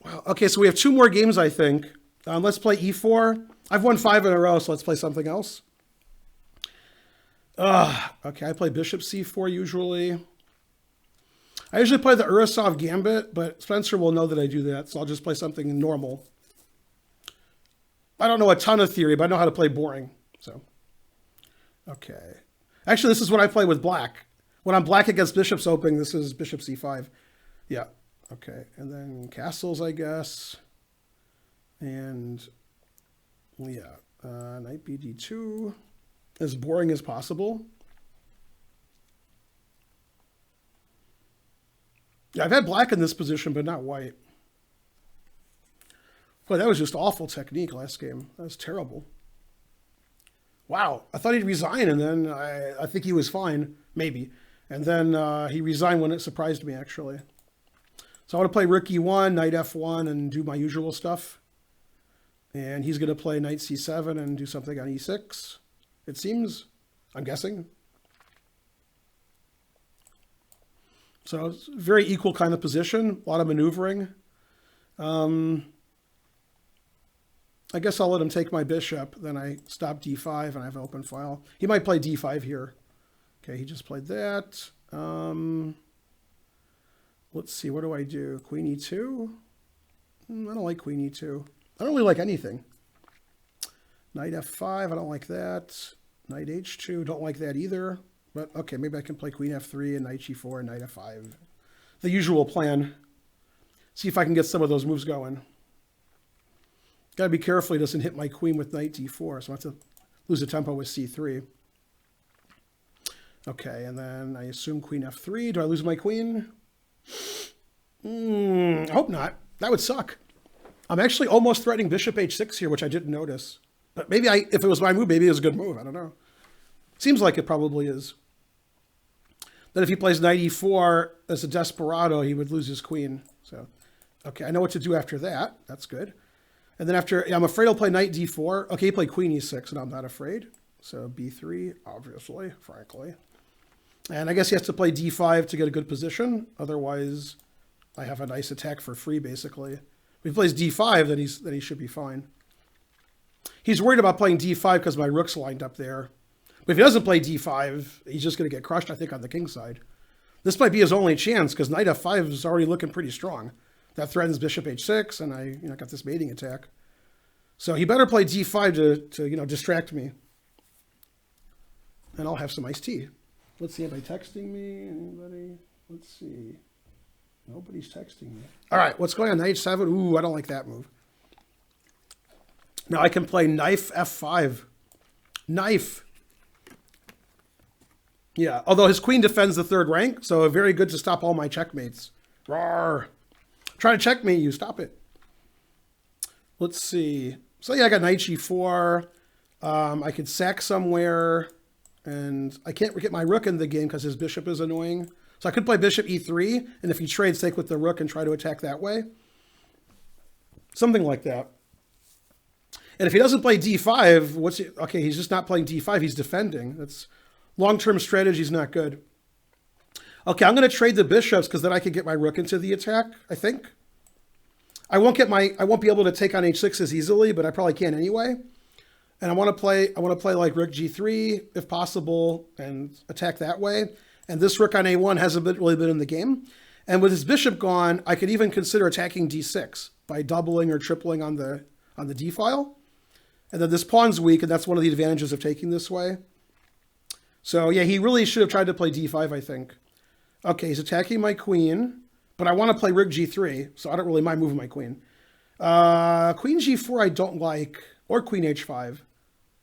Wow. Okay, so we have 2 more games, I think. Let's play e4. I've won 5 in a row, so let's play something else. Okay, I play bishop c4 usually. I usually play the Urasov Gambit, but Spencer will know that I do that, so I'll just play something normal. I don't know a ton of theory, but I know how to play boring. So, okay. Actually, this is what I play with black. When I'm black against bishops opening, this is bishop c5. Yeah, okay. And then castles, I guess. And, yeah, knight bd2. As boring as possible. Yeah, I've had black in this position, but not white. Boy, that was just awful technique last game. That was terrible. Wow, I thought he'd resign, and then I think he was fine, maybe. And then he resigned when it surprised me, actually. So I want to play rook e1, knight f1, and do my usual stuff. And he's going to play knight c7 and do something on e6, it seems. I'm guessing. So it's a very equal kind of position, a lot of maneuvering. I guess I'll let him take my bishop. Then I stop d5 and I have an open file. He might play d5 here. Okay, he just played that. Let's see, what do I do? Queen e2? I don't like queen e2. I don't really like anything. Knight f5, I don't like that. Knight h2, don't like that either. But okay, maybe I can play queen f3 and knight g4 and knight f5. The usual plan. See if I can get some of those moves going. Got to be careful he doesn't hit my queen with knight d4, so I have to lose the tempo with c3. Okay, and then I assume queen f3. Do I lose my queen? I hope not. That would suck. I'm actually almost threatening bishop h6 here, which I didn't notice. But maybe if it was my move, maybe it was a good move. I don't know. Seems like it probably is. Then if he plays knight e4 as a desperado, he would lose his queen. So, okay, I know what to do after that. That's good. And then after, I'm afraid I'll play knight d4. Okay, he played queen e6, and I'm not afraid. So b3, obviously, frankly. And I guess he has to play d5 to get a good position. Otherwise, I have a nice attack for free, basically. If he plays d5, then he should be fine. He's worried about playing d5 because my rook's lined up there. But if he doesn't play d5, he's just going to get crushed, I think, on the king side. This might be his only chance because knight f5 is already looking pretty strong. That threatens bishop h6, and I got this mating attack. So he better play d5 to distract me. And I'll have some iced tea. Let's see, anybody texting me? Anybody? Let's see. Nobody's texting me. All right, what's going on? Knight h7? Ooh, I don't like that move. Now I can play knife f5. Knife. Yeah, although his queen defends the third rank, so very good to stop all my checkmates. Roar. Try to checkmate you. Stop it. Let's see. So yeah, I got knight g4. I could sack somewhere, and I can't get my rook in the game because his bishop is annoying. So I could play bishop e3, and if he trades, take with the rook and try to attack that way. Something like that. And if he doesn't play d5, okay, he's just not playing d5, he's defending. That's long-term strategy is not good. Okay, I'm going to trade the bishops because then I can get my rook into the attack, I think. I won't be able to take on h6 as easily, but I probably can anyway. And I want to play like rook g3 if possible and attack that way. And this rook on a1 hasn't really been in the game. And with his bishop gone, I could even consider attacking d6 by doubling or tripling on the d file. And then this pawn's weak, and that's one of the advantages of taking this way. So yeah, he really should have tried to play d5, I think. Okay, he's attacking my queen, but I want to play rook g3, so I don't really mind moving my queen. Queen g4 I don't like, or queen h5.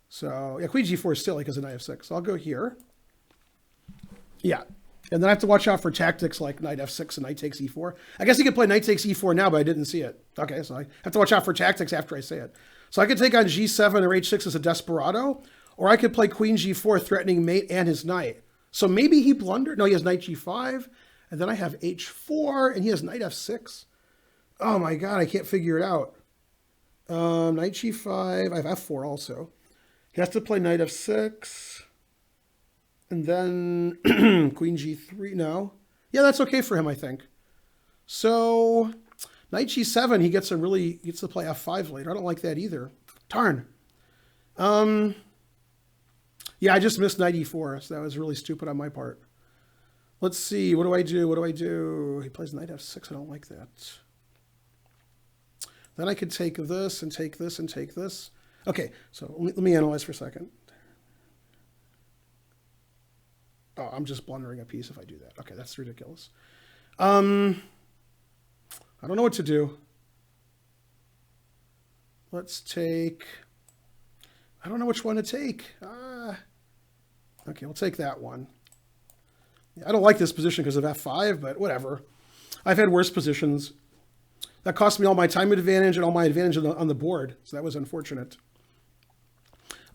So yeah, queen g4 is silly because of knight f6. So I'll go here. Yeah, and then I have to watch out for tactics like knight f6 and knight takes e4. I guess he could play knight takes e4 now, but I didn't see it. Okay, so I have to watch out for tactics after I say it. So I could take on g7 or h6 as a desperado, or I could play queen g4 threatening mate and his knight. So maybe he blundered. No, he has knight g5, and then I have h4, and he has knight f6. Oh my god, I can't figure it out. Knight g5, I have f4 also. He has to play knight f6, and then queen g3, no. Yeah, that's okay for him, I think. So knight g7, he gets to play f5 later. I don't like that either. Darn. Yeah, I just missed knight e4, so that was really stupid on my part. Let's see, what do I do? What do I do? He plays knight f6, I don't like that. Then I could take this and take this and take this. Okay, so let me analyze for a second. Oh, I'm just blundering a piece if I do that. Okay, that's ridiculous. I don't know what to do. Let's take... I don't know which one to take. Okay, we'll take that one. I don't like this position because of f5, but whatever. I've had worse positions. That cost me all my time advantage and all my advantage on the board, so that was unfortunate.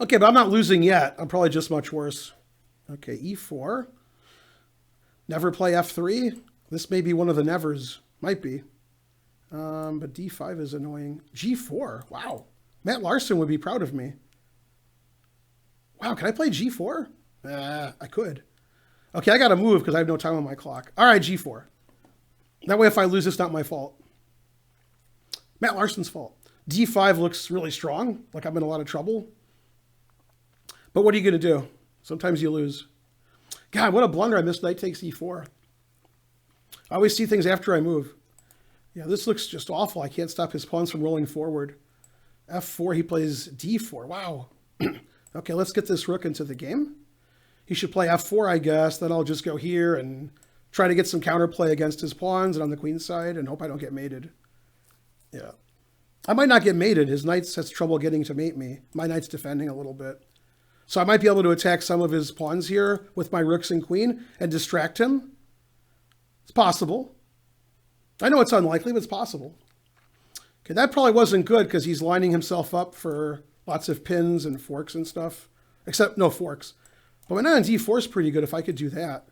Okay, but I'm not losing yet. I'm probably just much worse. Okay, e4. Never play f3. This may be one of the nevers. Might be. But d5 is annoying. g4. Wow. Matt Larson would be proud of me. Wow, can I play g4? I could. Okay, I got to move because I have no time on my clock. All right, g4. That way if I lose, it's not my fault. Matt Larson's fault. d5 looks really strong, like I'm in a lot of trouble. But what are you going to do? Sometimes you lose. God, what a blunder. I missed knight takes e4. I always see things after I move. Yeah, this looks just awful. I can't stop his pawns from rolling forward. f4, he plays d4. Wow. Okay, let's get this rook into the game. He should play f4, I guess. Then I'll just go here and try to get some counterplay against his pawns and on the queen's side and hope I don't get mated. Yeah. I might not get mated. His knight has trouble getting to mate me. My knight's defending a little bit. So I might be able to attack some of his pawns here with my rooks and queen and distract him. It's possible. I know it's unlikely, but it's possible. Okay, that probably wasn't good because he's lining himself up for lots of pins and forks and stuff. Except no forks. But my knight on d4 is pretty good if I could do that.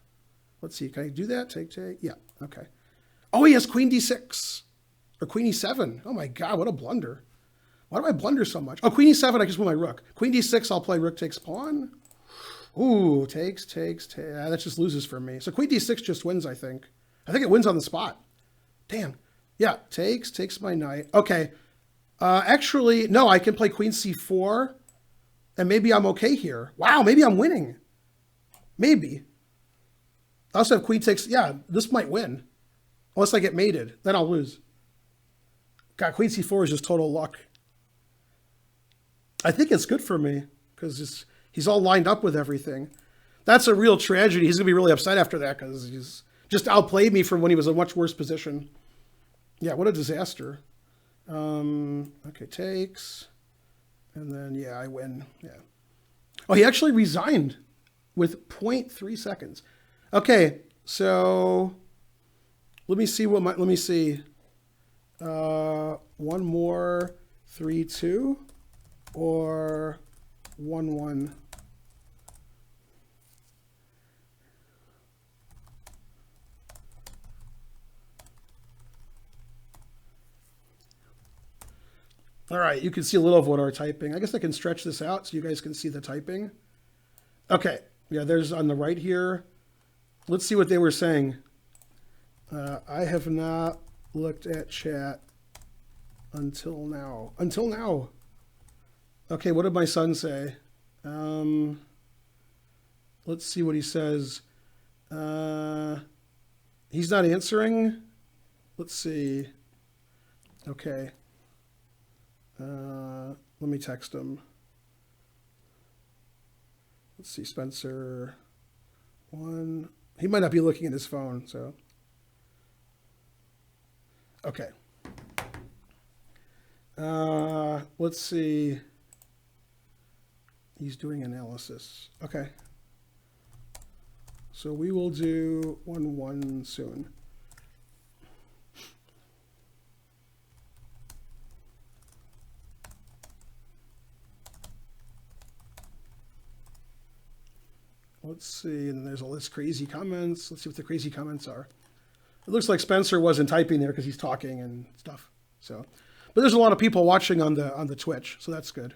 Let's see, can I do that? Take. Yeah, okay. Oh, he has queen d6. Or queen e7. Oh my god, what a blunder. Why do I blunder so much? Oh, queen e7, I just move my rook. Queen d6, I'll play rook takes pawn. Ooh, takes. That just loses for me. So queen d6 just wins, I think. I think it wins on the spot. Damn. Yeah, takes my knight. Okay. Actually, no, I can play queen c4, and maybe I'm okay here. Wow, maybe I'm winning. Maybe. I also have queen takes. Yeah, this might win. Unless I get mated. Then I'll lose. God, queen c4 is just total luck. I think it's good for me because he's all lined up with everything. That's a real tragedy. He's going to be really upset after that because he's just outplayed me from when he was in a much worse position. Yeah, what a disaster. Okay, takes. And then, yeah, I win. Yeah. Oh, he actually resigned with 0.3 seconds. Okay, so let me see let me see. One more 3-2 or 1-1. All right, you can see a little of what our typing. I guess I can stretch this out so you guys can see the typing. Okay, yeah, there's on the right here. Let's see what they were saying. I have not looked at chat until now. Until now. Okay, what did my son say? Let's see what he says. He's not answering. Let's see. Okay. Let me text him. Let's see, Spencer. One. He might not be looking at his phone, so. Okay. Let's see. He's doing analysis. Okay. So we will do 1-1 soon. Let's see, and there's all this crazy comments. Let's see what the crazy comments are. It looks like Spencer wasn't typing there because he's talking and stuff. So, but there's a lot of people watching on the Twitch, so that's good.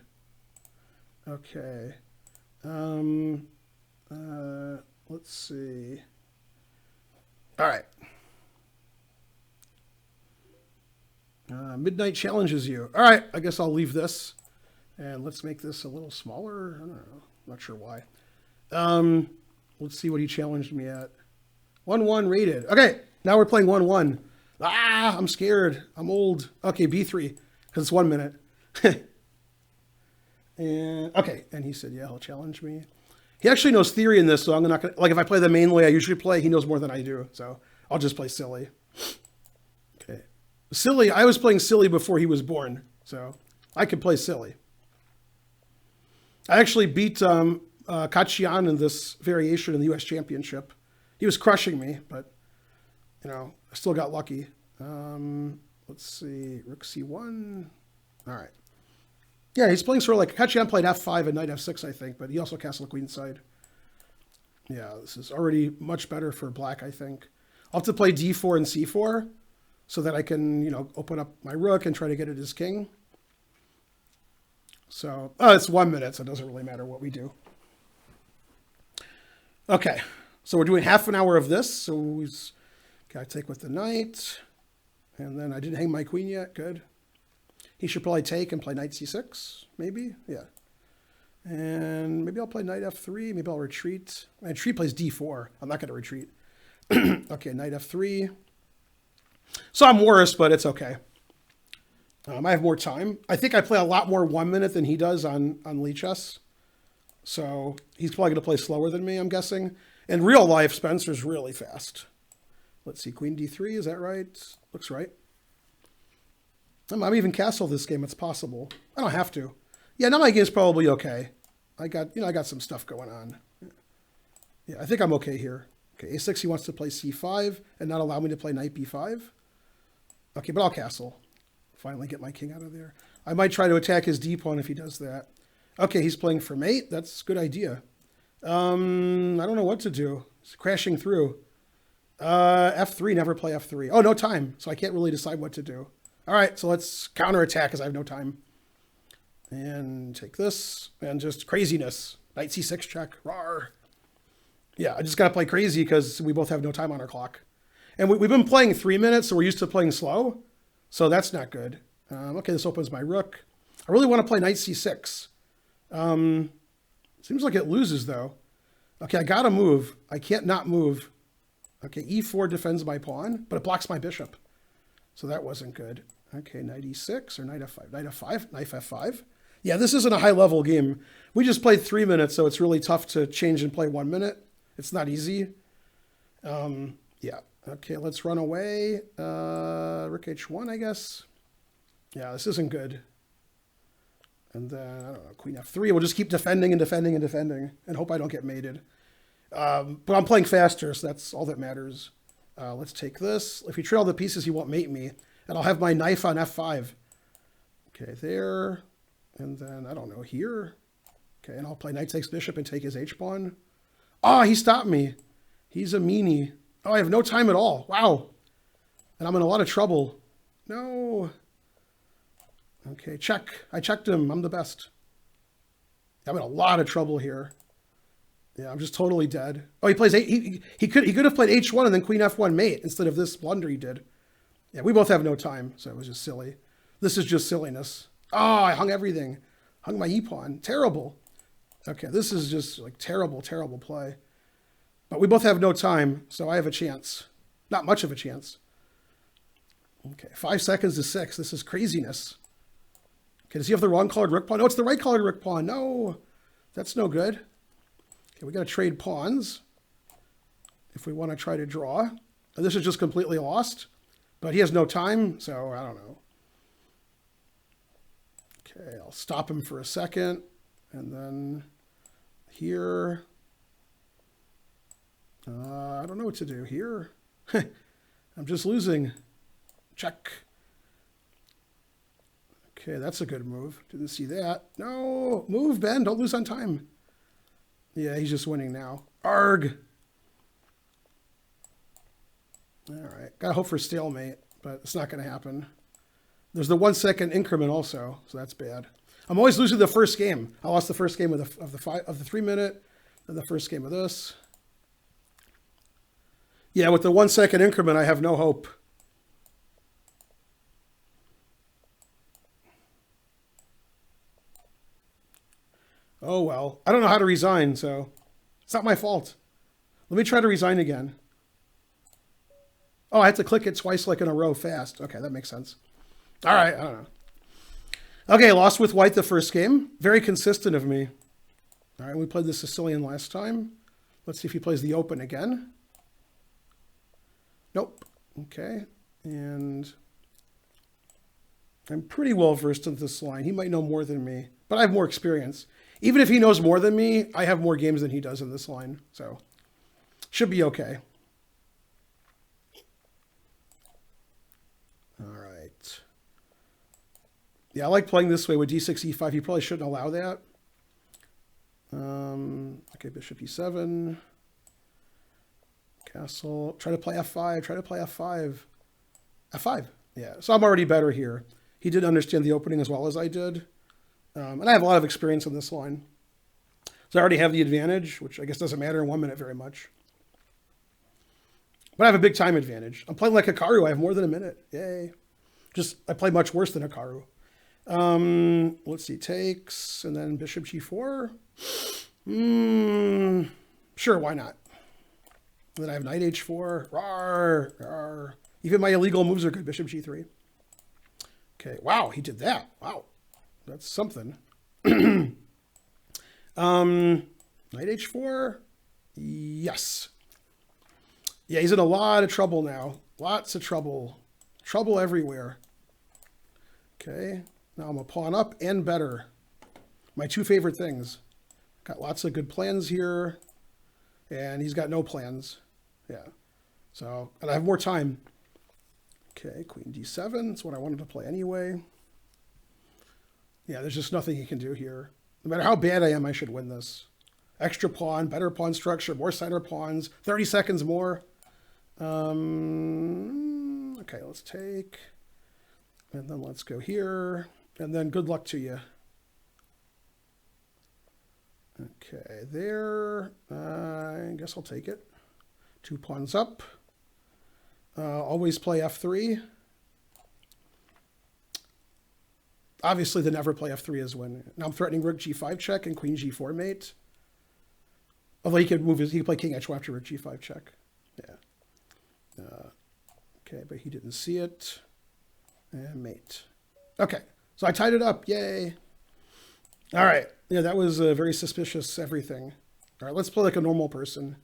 Okay. Let's see. All right. Midnight challenges you. All right, I guess I'll leave this. And let's make this a little smaller. I don't know. Not sure why. Let's see what he challenged me at. 1-1 rated. Okay, now we're playing 1-1. Ah, I'm scared. I'm old. Okay, B3, because it's 1 minute. And okay, and he said, yeah, he'll challenge me. He actually knows theory in this, so I'm not gonna, like, if I play the main way I usually play, he knows more than I do, so I'll just play silly. Okay, silly. I was playing silly before he was born, so I could play silly. I actually beat Kachian in this variation in the U.S. Championship. He was crushing me, but you know, I still got lucky. Let's see, Rook C1. All right. Yeah, he's playing sort of like Kachian played F5 and Knight F6, I think, but he also castled queenside. Yeah, this is already much better for black, I think. I'll have to play D4 and C4 so that I can, you know, open up my rook and try to get it as king. So, it's 1 minute, so it doesn't really matter what we do. Okay, so we're doing half an hour of this. So we got to take with the knight. And then I didn't hang my queen yet. Good. He should probably take and play knight c6, maybe. Yeah. And maybe I'll play knight f3. Maybe I'll retreat. My retreat plays d4. I'm not going to retreat. Okay, knight f3. So I'm worse, but it's okay. I have more time. I think I play a lot more 1 minute than he does on Lichess. So he's probably going to play slower than me, I'm guessing. In real life, Spencer's really fast. Let's see, queen d3, is that right? Looks right. I'm even castle this game, it's possible. I don't have to. Yeah, now my game's probably okay. I got some stuff going on. Yeah, I think I'm okay here. Okay, a6, he wants to play c5 and not allow me to play knight b5. Okay, but I'll castle. Finally get my king out of there. I might try to attack his d pawn if he does that. Okay, he's playing for mate. That's a good idea. I don't know what to do. It's crashing through. F3, never play F3. Oh, no time, so I can't really decide what to do. All right, so let's counterattack because I have no time. And take this, and just craziness. Knight c6 check, rawr. Yeah, I just got to play crazy because we both have no time on our clock. And we've been playing 3 minutes, so we're used to playing slow. So that's not good. Okay, this opens my rook. I really want to play knight c6. Seems like it loses, though. Okay, I got to move. I can't not move. Okay, e4 defends my pawn, but it blocks my bishop. So that wasn't good. Okay, knight e6 or knight f5. Knight f5, knight f5. Yeah, this isn't a high-level game. We just played 3 minutes, so it's really tough to change and play 1 minute. It's not easy. Yeah. Okay, let's run away. Rook h1, I guess. Yeah, this isn't good. And then, I don't know, queen f3. We'll just keep defending and defending and defending and hope I don't get mated. But I'm playing faster, so that's all that matters. Let's take this. If you trade all the pieces, he won't mate me. And I'll have my knife on f5. Okay, there. And then, I don't know, here. Okay, and I'll play knight takes bishop and take his h-pawn. Oh, he stopped me. He's a meanie. Oh, I have no time at all. Wow. And I'm in a lot of trouble. No. Okay, check. I checked him. I'm the best. I'm in a lot of trouble here. Yeah, I'm just totally dead. Oh, he plays he could have played h1 and then queen f1 mate instead of this blunder he did. Yeah, we both have no time, so it was just silly. This is just silliness. Oh, I hung everything. Hung my e-pawn. Terrible. Okay, this is just like terrible, terrible play. But we both have no time, so I have a chance. Not much of a chance. Okay, 5 seconds to 6. This is craziness. Okay, does he have the wrong colored rook pawn? No, it's the right colored rook pawn. No, that's no good. Okay, we got to trade pawns if we want to try to draw. And this is just completely lost, but he has no time, so I don't know. Okay, I'll stop him for a second, and then here. I don't know what to do here. I'm just losing. Check. Okay, that's a good move. Didn't see that. No, move, Ben. Don't lose on time. Yeah, he's just winning now. Arg. All right. Got to hope for stalemate, but it's not going to happen. There's the 1 second increment also, so that's bad. I'm always losing the first game. I lost the first game of the 3 minute, then the first game of this. Yeah, with the 1 second increment, I have no hope. Oh, well. I don't know how to resign, so it's not my fault. Let me try to resign again. Oh, I have to click it twice like in a row fast. Okay, that makes sense. All right, I don't know. Okay, lost with white the first game. Very consistent of me. All right, we played the Sicilian last time. Let's see if he plays the open again. Nope. Okay, and I'm pretty well versed in this line. He might know more than me, but I have more experience. Even if he knows more than me, I have more games than he does in this line, so should be okay. All right. Yeah, I like playing this way with d6, e5. You probably shouldn't allow that. Okay, bishop e7. Castle. Try to play f5. Try to play f5. f5. Yeah, so I'm already better here. He did understand the opening as well as I did. And I have a lot of experience in this line. So I already have the advantage, which I guess doesn't matter in 1 minute very much. But I have a big time advantage. I'm playing like Hikaru. I have more than a minute. Yay. Just, I play much worse than Hikaru. Let's see, takes, and then bishop g4. Sure, why not? And then I have knight h4. Rawr, rawr. Even my illegal moves are good. Bishop g3. Okay, wow, he did that. Wow, that's something. Knight h4. Yes. Yeah, he's in a lot of trouble now. Lots of trouble. Trouble everywhere. Okay, now I'm a pawn up and better. My two favorite things. Got lots of good plans here. And he's got no plans. Yeah. So, and I have more time. Okay, queen d7. That's what I wanted to play anyway. Yeah, there's just nothing he can do here. No matter how bad I am, I should win this. Extra pawn, better pawn structure, more center pawns, 30 seconds more. Okay, let's take. And then let's go here. And then good luck to you. Okay, there. I guess I'll take it. 2 pawns up. Always play f3. Obviously, the never play f3 is when. Now I'm threatening rook g5 check and queen g4 mate. Although he could move he could play king h1 after rook g5 check. Yeah. Okay, but he didn't see it. And mate. Okay, so I tied it up. Yay. All right. Yeah, that was very suspicious everything. All right, let's play like a normal person.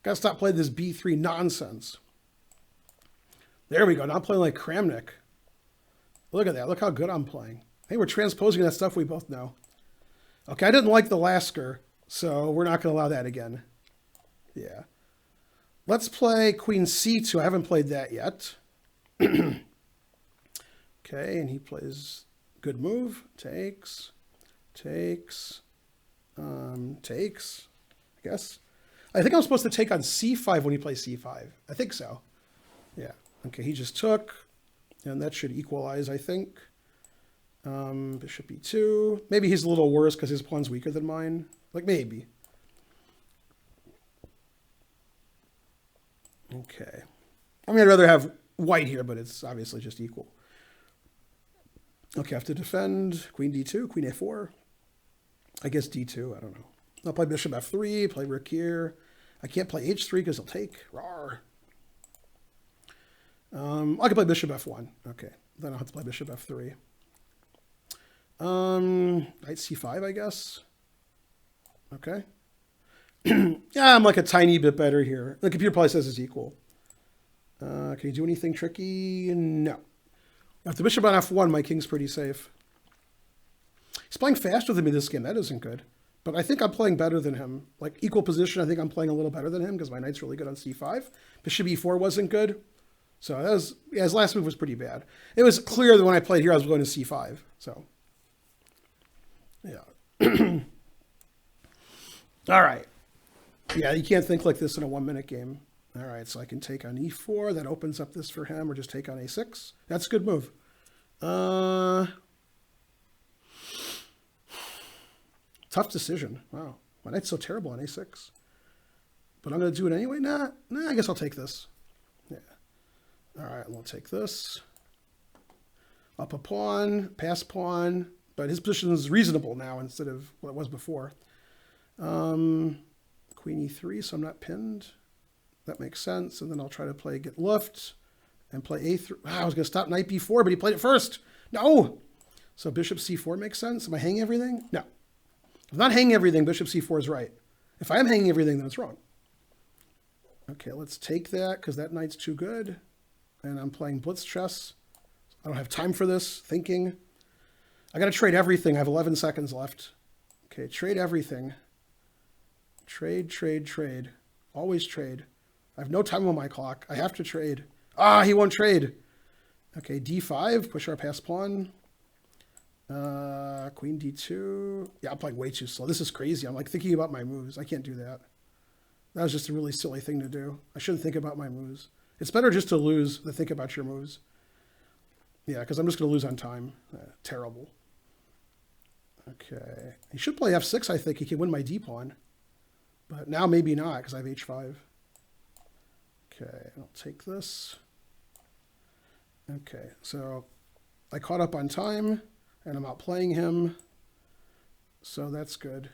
Got to stop playing this b3 nonsense. There we go. Now I'm playing like Kramnik. Look at that. Look how good I'm playing. Hey, we're transposing that stuff we both know. Okay, I didn't like the Lasker, so we're not going to allow that again. Yeah. Let's play queen c2. I haven't played that yet. Okay, and he plays good move. Takes. Takes. Takes. I guess. I think I'm supposed to take on c5 when he plays c5. I think so. Yeah. Okay, he just took. And that should equalize, I think. Bishop e2. Maybe he's a little worse because his pawn's weaker than mine. Like, maybe. Okay. I mean, I'd rather have white here, but it's obviously just equal. Okay, I have to defend. Queen d2, queen a4. I guess d2, I don't know. I'll play bishop f3, play rook here. I can't play h3 because he'll take. Rawr. I can play bishop f1. Okay, then I'll have to play bishop f3. Knight c5, I guess. Okay. Yeah, I'm like a tiny bit better here. The computer probably says it's equal. Can you do anything tricky? No. If the bishop on f1, my king's pretty safe. He's playing faster than me this game. That isn't good. But I think I'm playing better than him. Like, equal position, I think I'm playing a little better than him because my knight's really good on c5. Bishop e4 wasn't good. So that was, yeah, his last move was pretty bad. It was clear that when I played here, I was going to c5. So, yeah. All right. Yeah, you can't think like this in a 1-minute game. All right, so I can take on e4. That opens up this for him, or just take on a6. That's a good move. Tough decision. Wow, my knight's so terrible on a6. But I'm going to do it anyway? Nah, I guess I'll take this. Yeah. All right, we'll take this. Up a pawn, pass pawn. But his position is reasonable now instead of what it was before. Queen e3, so I'm not pinned. That makes sense. And then I'll try to play get luft and play a3. I was going to stop knight b4, but he played it first. No. So bishop c4 makes sense. Am I hanging everything? No. If I'm not hanging everything, bishop c4 is right. If I am hanging everything, then it's wrong. Okay, let's take that because that knight's too good. And I'm playing blitz chess. I don't have time for this. Thinking. I got to trade everything. I have 11 seconds left. Okay, trade everything. Trade, trade, trade. Always trade. I have no time on my clock. I have to trade. Ah, he won't trade. Okay, d5. Push our pass pawn. Queen d2. Yeah, I'm playing way too slow. This is crazy. I'm like thinking about my moves. I can't do that. That was just a really silly thing to do. I shouldn't think about my moves. It's better just to lose than think about your moves. Yeah, because I'm just going to lose on time. Terrible. Okay. He should play f6, I think. He can win my d-pawn. But now maybe not, because I have h5. Okay, I'll take this. Okay, so I caught up on time, and I'm outplaying him. So that's good.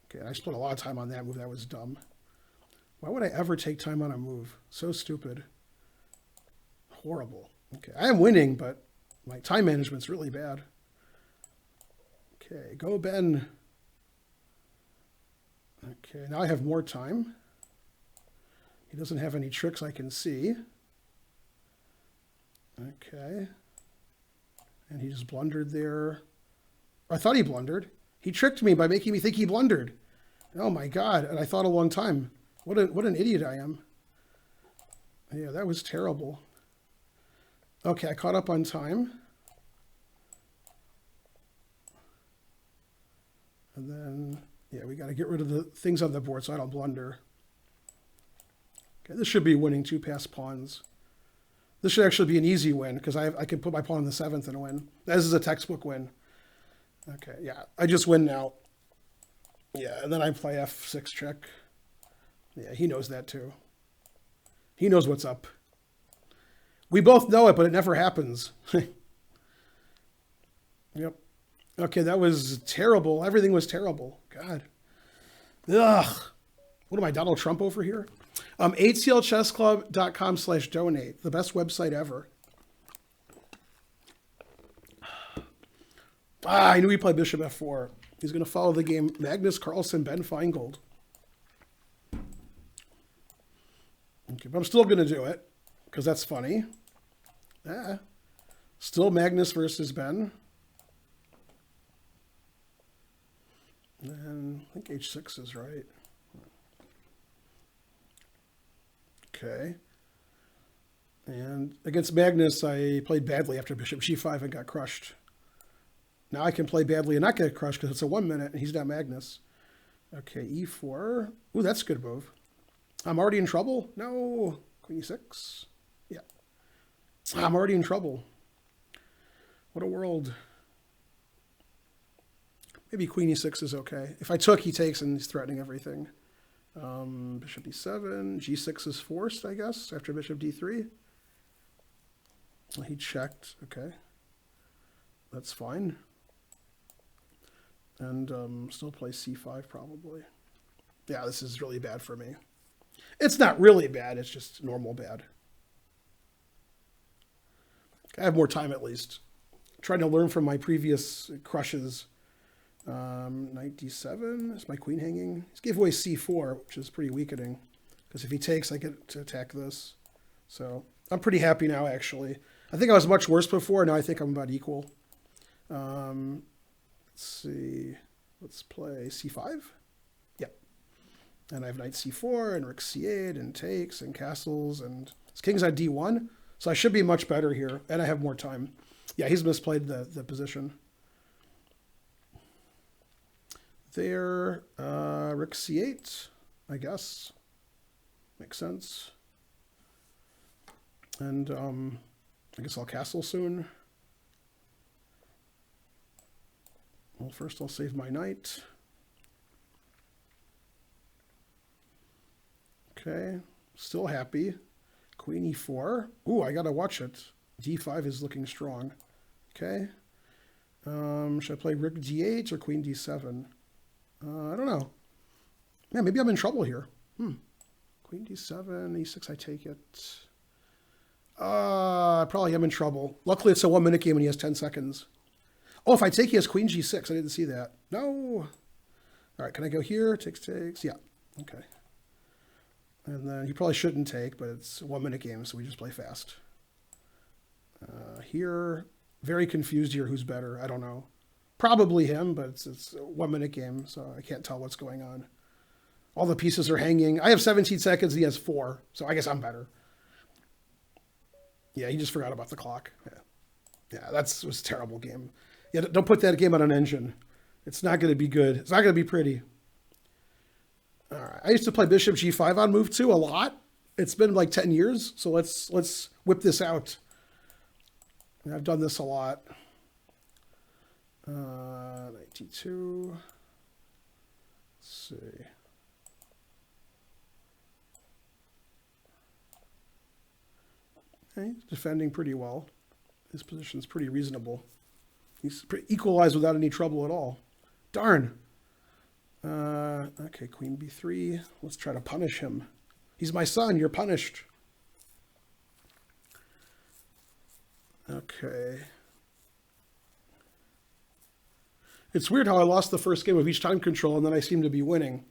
Okay, I spent a lot of time on that move. That was dumb. Why would I ever take time on a move? So stupid. Horrible. Okay, I am winning, but my time management's really bad. Okay, go Ben. Okay, now I have more time. He doesn't have any tricks I can see. Okay. And he just blundered there. I thought he blundered. He tricked me by making me think he blundered. Oh my God, and I thought a long time. What an idiot I am. Yeah, that was terrible. Okay, I caught up on time. And then, yeah, we got to get rid of the things on the board so I don't blunder. Okay, this should be winning 2 pass pawns. This should actually be an easy win because I can put my pawn in the 7th and win. This is a textbook win. Okay, yeah, I just win now. Yeah, and then I play f6 check. Yeah, he knows that too. He knows what's up. We both know it, but it never happens. Yep. Okay, that was terrible. Everything was terrible. God. Ugh. What am I, Donald Trump over here? ATLChessClub.com/donate. The best website ever. I knew he played bishop f4. He's going to follow the game Magnus Carlsen, Ben Finegold. Okay, but I'm still going to do it because that's funny. Yeah. Still Magnus versus Ben. And I think h6 is right. Okay. And against Magnus, I played badly after bishop g5 and got crushed. Now I can play badly and not get crushed because it's a 1 minute and he's not Magnus. Okay, e4. Ooh, that's a good move. I'm already in trouble? No. Queen e6. Yeah. I'm already in trouble. What a world. Maybe queen e6 is okay. If I took, he takes and he's threatening everything. Bishop d7. G6 is forced, I guess, after bishop d3. Well, he checked. Okay. That's fine. And still play c5 probably. Yeah, this is really bad for me. It's not really bad. It's just normal bad. I have more time at least. Trying to learn from my previous crushes. Knight d7. Is my queen hanging? He's gave away c4, which is pretty weakening. Because if he takes, I get to attack this. So I'm pretty happy now, actually. I think I was much worse before. Now I think I'm about equal. Let's see. Let's play c5. Yep. And I have knight c4 and rook c8 and takes and castles. And his king's on d1. So I should be much better here. And I have more time. Yeah, he's misplayed the position. There, rook c8, I guess. Makes sense. And I guess I'll castle soon. Well, first I'll save my knight. Okay, still happy. Queen e4. Ooh, I gotta watch it. d5 is looking strong. Okay. Should I play rook d8 or queen d7? I don't know. Yeah, maybe I'm in trouble here. Queen d7, e6, I take it. I probably am in trouble. Luckily, it's a 1 minute game and he has 10 seconds. Oh, if I take, he has queen g6. I didn't see that. No. All right, can I go here? Takes, takes. Yeah. Okay. And then he probably shouldn't take, but it's a 1 minute game, so we just play fast. Here, very confused here. Who's better? I don't know. Probably him, but it's a 1 minute game, so I can't tell what's going on. All the pieces are hanging. I have 17 seconds, and he has 4, so I guess I'm better. Yeah, he just forgot about the clock. Yeah, was a terrible game. Yeah, don't put that game on an engine. It's not going to be good. It's not going to be pretty. All right, I used to play bishop g5 on move 2 a lot. It's been like 10 years, so let's whip this out. And I've done this a lot. Knight d2. Let's see. Okay, he's defending pretty well. His position's pretty reasonable. He's equalized without any trouble at all. Darn. Okay, queen b3. Let's try to punish him. He's my son. You're punished. Okay. It's weird how I lost the first game of each time control and then I seem to be winning.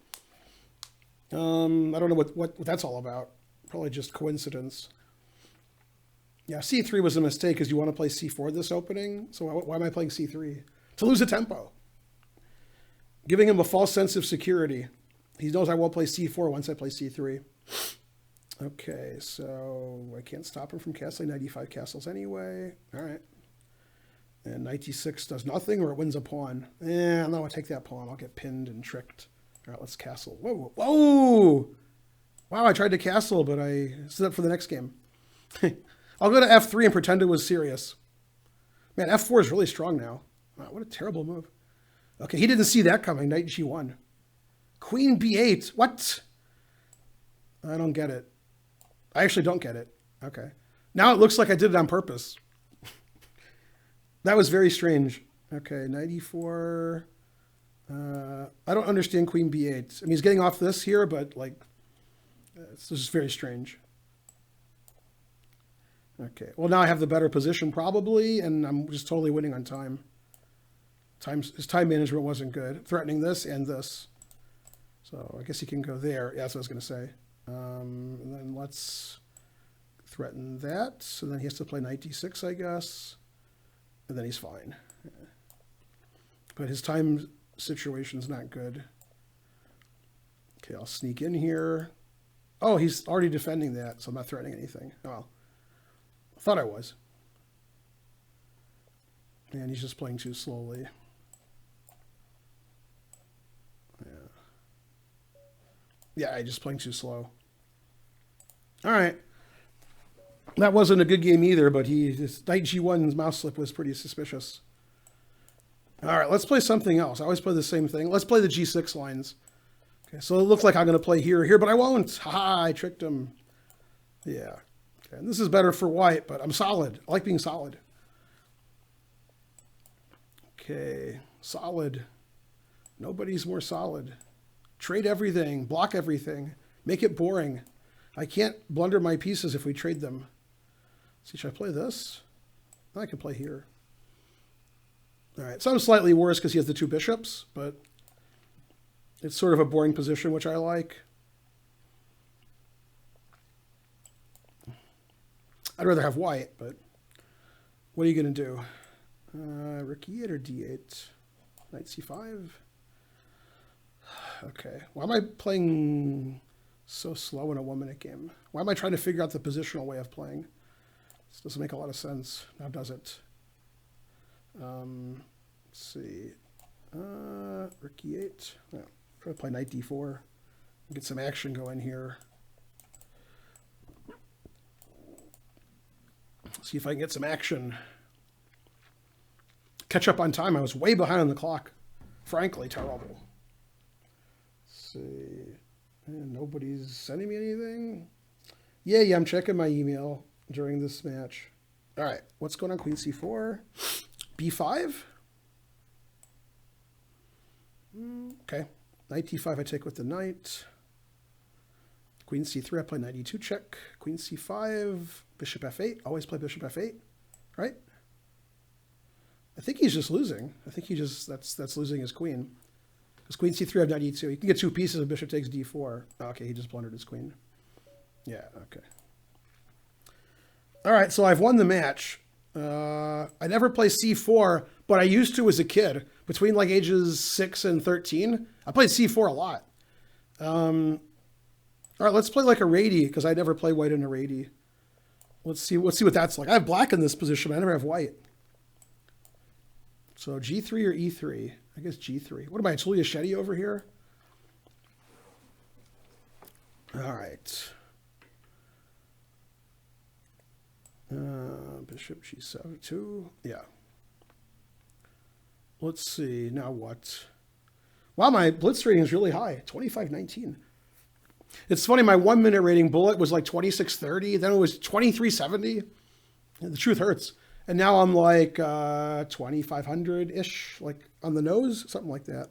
I don't know what that's all about. Probably just coincidence. Yeah, c3 was a mistake because you want to play c4 this opening. So why am I playing c3? To lose a tempo. Giving him a false sense of security. He knows I won't play c4 once I play c3. Okay, so I can't stop him from castling 95 castles anyway. All right. And knight d6 does nothing or it wins a pawn. No, I'll take that pawn. I'll get pinned and tricked. All right, let's castle. Whoa, whoa. Wow, I tried to castle, but I set up for the next game. I'll go to f3 and pretend it was serious. Man, f4 is really strong now. Wow, what a terrible move. Okay, he didn't see that coming. Knight g1. Queen b8. What? I don't get it. I actually don't get it. Okay. Now it looks like I did it on purpose. That was very strange. Okay, knight e4. I don't understand queen b8. I mean, he's getting off this here, but like, it's just very strange. Okay, well now I have the better position probably, and I'm just totally winning on time. His time management wasn't good. Threatening this and this. So I guess he can go there. Yeah, that's what I was going to say. And then let's threaten that. So then he has to play knight d6, I guess. And then he's fine. Yeah. But his time situation's not good. Okay, I'll sneak in here. Oh, he's already defending that, so I'm not threatening anything. Oh, I thought I was. And he's just playing too slowly. Yeah, I just playing too slow. All right. That wasn't a good game either, but his knight g1's mouse slip was pretty suspicious. All right, let's play something else. I always play the same thing. Let's play the g6 lines. Okay, so it looks like I'm going to play here or here, but I won't. Ha! I tricked him. Yeah. Okay, and this is better for white, but I'm solid. I like being solid. Okay, solid. Nobody's more solid. Trade everything. Block everything. Make it boring. I can't blunder my pieces if we trade them. See, should I play this? I can play here. All right, so I'm slightly worse because he has the two bishops, but it's sort of a boring position, which I like. I'd rather have white, but what are you going to do? Rook e8 or d8? Knight c5? Okay. Why am I playing so slow in a 1-minute game? Why am I trying to figure out the positional way of playing? This doesn't make a lot of sense. Now does it? Let's see. Rook e8. Oh, try to play knight d4. Get some action going here. See if I can get some action. Catch up on time. I was way behind on the clock. Frankly, terrible. Let's see. Nobody's sending me anything. Yeah, I'm checking my email during this match. All right, what's going on? Queen c4. b5. Okay. Knight d5 I take with the knight. Queen c3 I play knight e2 check. Queen c5. Bishop f8. Always play bishop f8. Right? I think he's just losing. I think he just that's losing his queen. Because queen c3 I have knight e2. He can get two pieces if bishop takes d4. Okay, he just blundered his queen. Yeah, okay. All right, so I've won the match. I never play c4, but I used to as a kid. Between like ages 6 and 13, I played c4 a lot. All right, let's play like a rady, because I never play white in a rady. Let's see what that's like. I have black in this position, but I never have white. So g3 or e3? I guess g3. What am I, Julia Shetty over here? All right. Bishop g7, 2. Yeah. Let's see. Now what? Wow, my blitz rating is really high. 25-19. It's funny, my 1-minute rating bullet was like 26-30. Then it was 23-70. The truth hurts. And now I'm like 2,500-ish, like on the nose, something like that.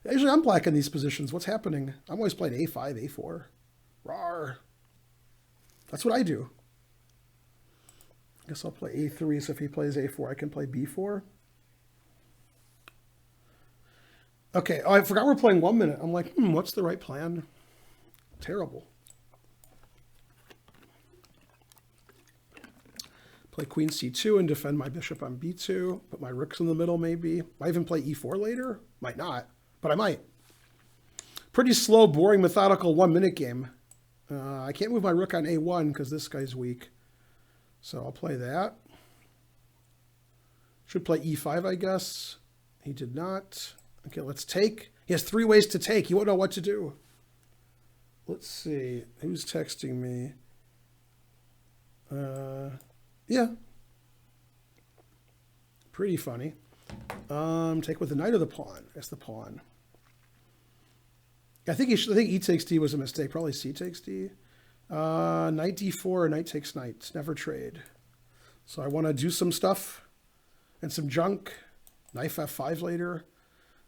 Usually I'm black in these positions. What's happening? I'm always playing a5, a4. Rawr. That's what I do. I guess I'll play a3, so if he plays a4, I can play b4. Okay, oh, I forgot we're playing 1 minute. I'm like, what's the right plan? Terrible. Play queen c2 and defend my bishop on b2. Put my rooks in the middle, maybe. Might even play e4 later. Might not, but I might. Pretty slow, boring, methodical 1 minute game. I can't move my rook on a1 because this guy's weak. So I'll play that. Should play e5, I guess. He did not. Okay, let's take. He has 3 ways to take. He won't know what to do. Let's see. Who's texting me? Yeah. Pretty funny. Take with the knight or the pawn? That's the pawn. I think e takes d was a mistake. Probably c takes d. Knight d4 or knight takes knight. Never trade. So I want to do some stuff and some junk. Knight f5 later.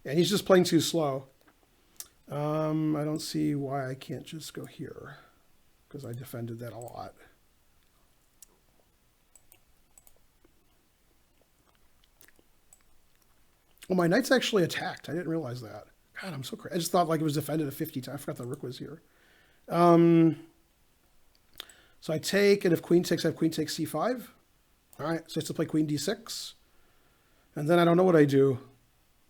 And he's just playing too slow. I don't see why I can't just go here, because I defended that a lot. Well, my knight's actually attacked. I didn't realize that. God, I'm so crazy. I just thought like it was defended 50 times. I forgot the rook was here. So I take, and if queen takes, I have queen takes c5. All right, so I have to play queen d6. And then I don't know what I do.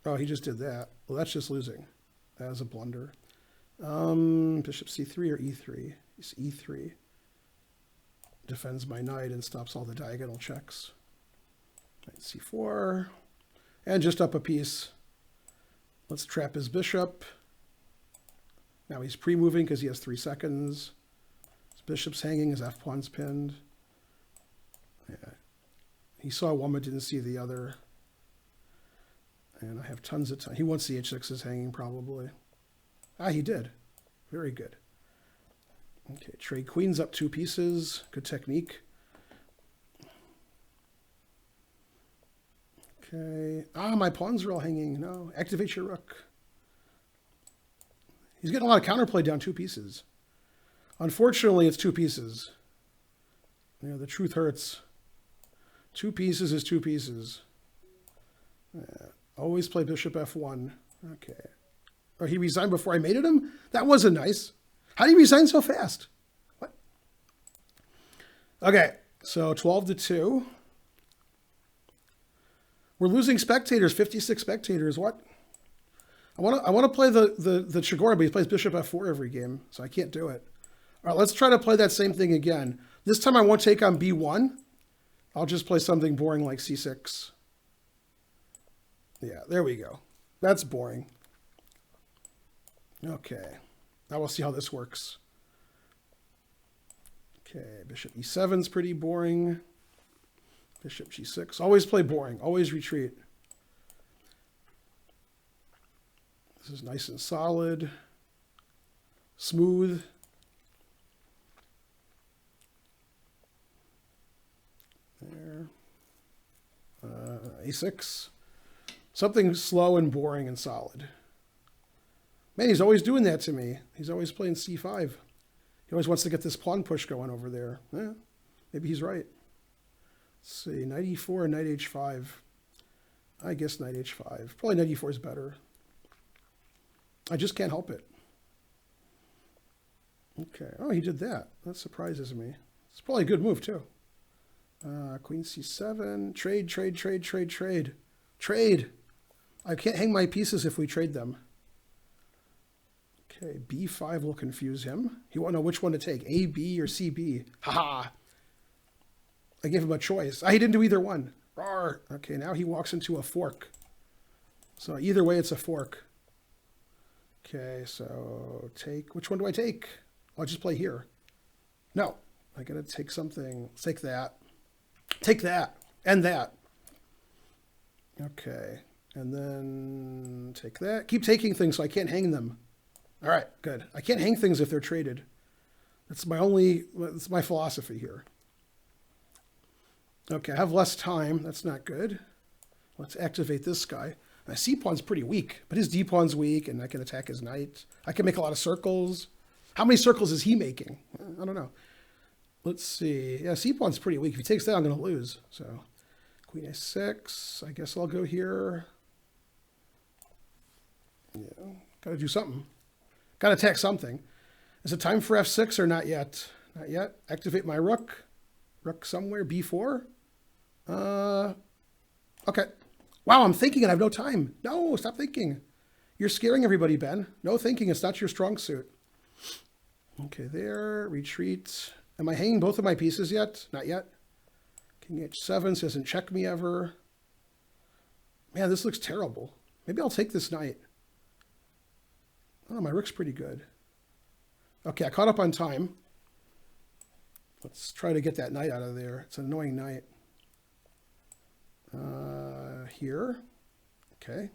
Oh, he just did that. Well, that's just losing. That is a blunder. Bishop c3 or e3? It's e3. Defends my knight and stops all the diagonal checks. Knight c4. And just up a piece. Let's trap his bishop. Now he's pre-moving because he has 3 seconds. His bishop's hanging, his f-pawn's pinned. Yeah. He saw one but didn't see the other. And I have tons of time. He wants the h6 is hanging probably. Ah, he did. Very good. Okay, trade queens up 2 pieces. Good technique. Okay. Ah, my pawns are all hanging. No, activate your rook. He's getting a lot of counterplay down 2 pieces. Unfortunately, it's 2 pieces. Yeah, the truth hurts. 2 pieces is 2 pieces. Yeah. Always play bishop f1. Okay. Oh, he resigned before I mated him? That wasn't nice. How did he resign so fast? What? Okay, so 12-2. We're losing spectators, 56 spectators. What? I want to play the Chigora, but he plays bishop f4 every game, so I can't do it. All right, let's try to play that same thing again. This time I won't take on b1. I'll just play something boring like c6. Yeah, there we go. That's boring. Okay, now we'll see how this works. Okay, bishop e7 is pretty boring. Bishop g6. Always play boring. Always retreat. This is nice and solid. Smooth. There. A6. Something slow and boring and solid. Man, he's always doing that to me. He's always playing c5. He always wants to get this pawn push going over there. Yeah, maybe he's right. Let's see, knight e4 and knight h5. I guess knight h5. Probably knight e4 is better. I just can't help it. Okay. Oh, he did that. That surprises me. It's probably a good move, too. Queen c7. Trade, trade, trade, trade, trade. Trade. I can't hang my pieces if we trade them. Okay, b5 will confuse him. He won't know which one to take, A, B, or CB. Ha-ha! I gave him a choice. He didn't do either one. Rawr. Okay, now he walks into a fork. So either way, it's a fork. Okay, so take. Which one do I take? I'll just play here. No, I gotta take something. Let's take that. Take that. And that. Okay, and then take that. Keep taking things so I can't hang them. All right, good. I can't hang things if they're traded. That's my philosophy here. Okay, I have less time. That's not good. Let's activate this guy. My c-pawn's pretty weak, but his d-pawn's weak, and I can attack his knight. I can make a lot of circles. How many circles is he making? I don't know. Let's see. Yeah, c-pawn's pretty weak. If he takes that, I'm going to lose. So queen a6. I guess I'll go here. Yeah, got to do something. Got to attack something. Is it time for f6 or not yet? Not yet. Activate my rook. Rook somewhere. b4. Okay. Wow, I'm thinking and I have no time. No, stop thinking. You're scaring everybody, Ben. No thinking. It's not your strong suit. Okay, there. Retreat. Am I hanging both of my pieces yet? Not yet. King h7 doesn't check me ever. Man, this looks terrible. Maybe I'll take this knight. Oh, my rook's pretty good. Okay, I caught up on time. Let's try to get that knight out of there. It's an annoying knight. Here. Okay.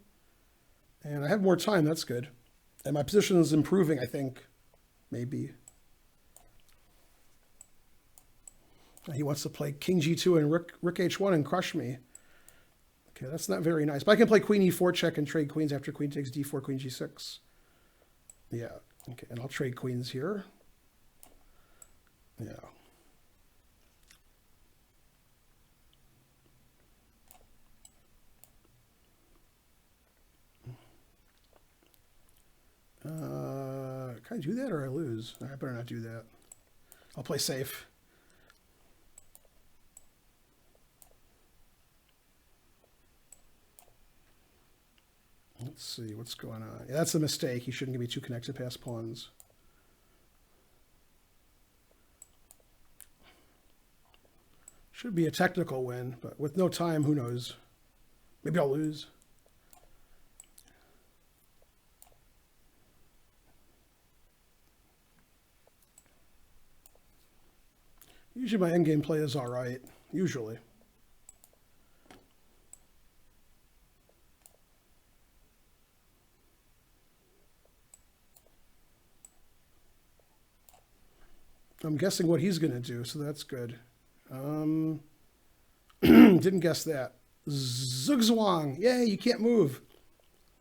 And I have more time. That's good. And my position is improving, I think. Maybe. He wants to play king g2 and rook h1 and crush me. Okay, that's not very nice. But I can play queen e4 check and trade queens after queen takes d4, queen g6. Yeah, okay, and I'll trade queens here. Yeah. Can I do that or I lose? I better not do that. I'll play safe. Let's see what's going on. Yeah, that's a mistake. He shouldn't give me 2 connected pass pawns. Should be a technical win, but with no time, who knows? Maybe I'll lose. Usually my endgame play is all right. Usually. I'm guessing what he's going to do, so that's good. Didn't guess that. Zugzwang. Yay, you can't move.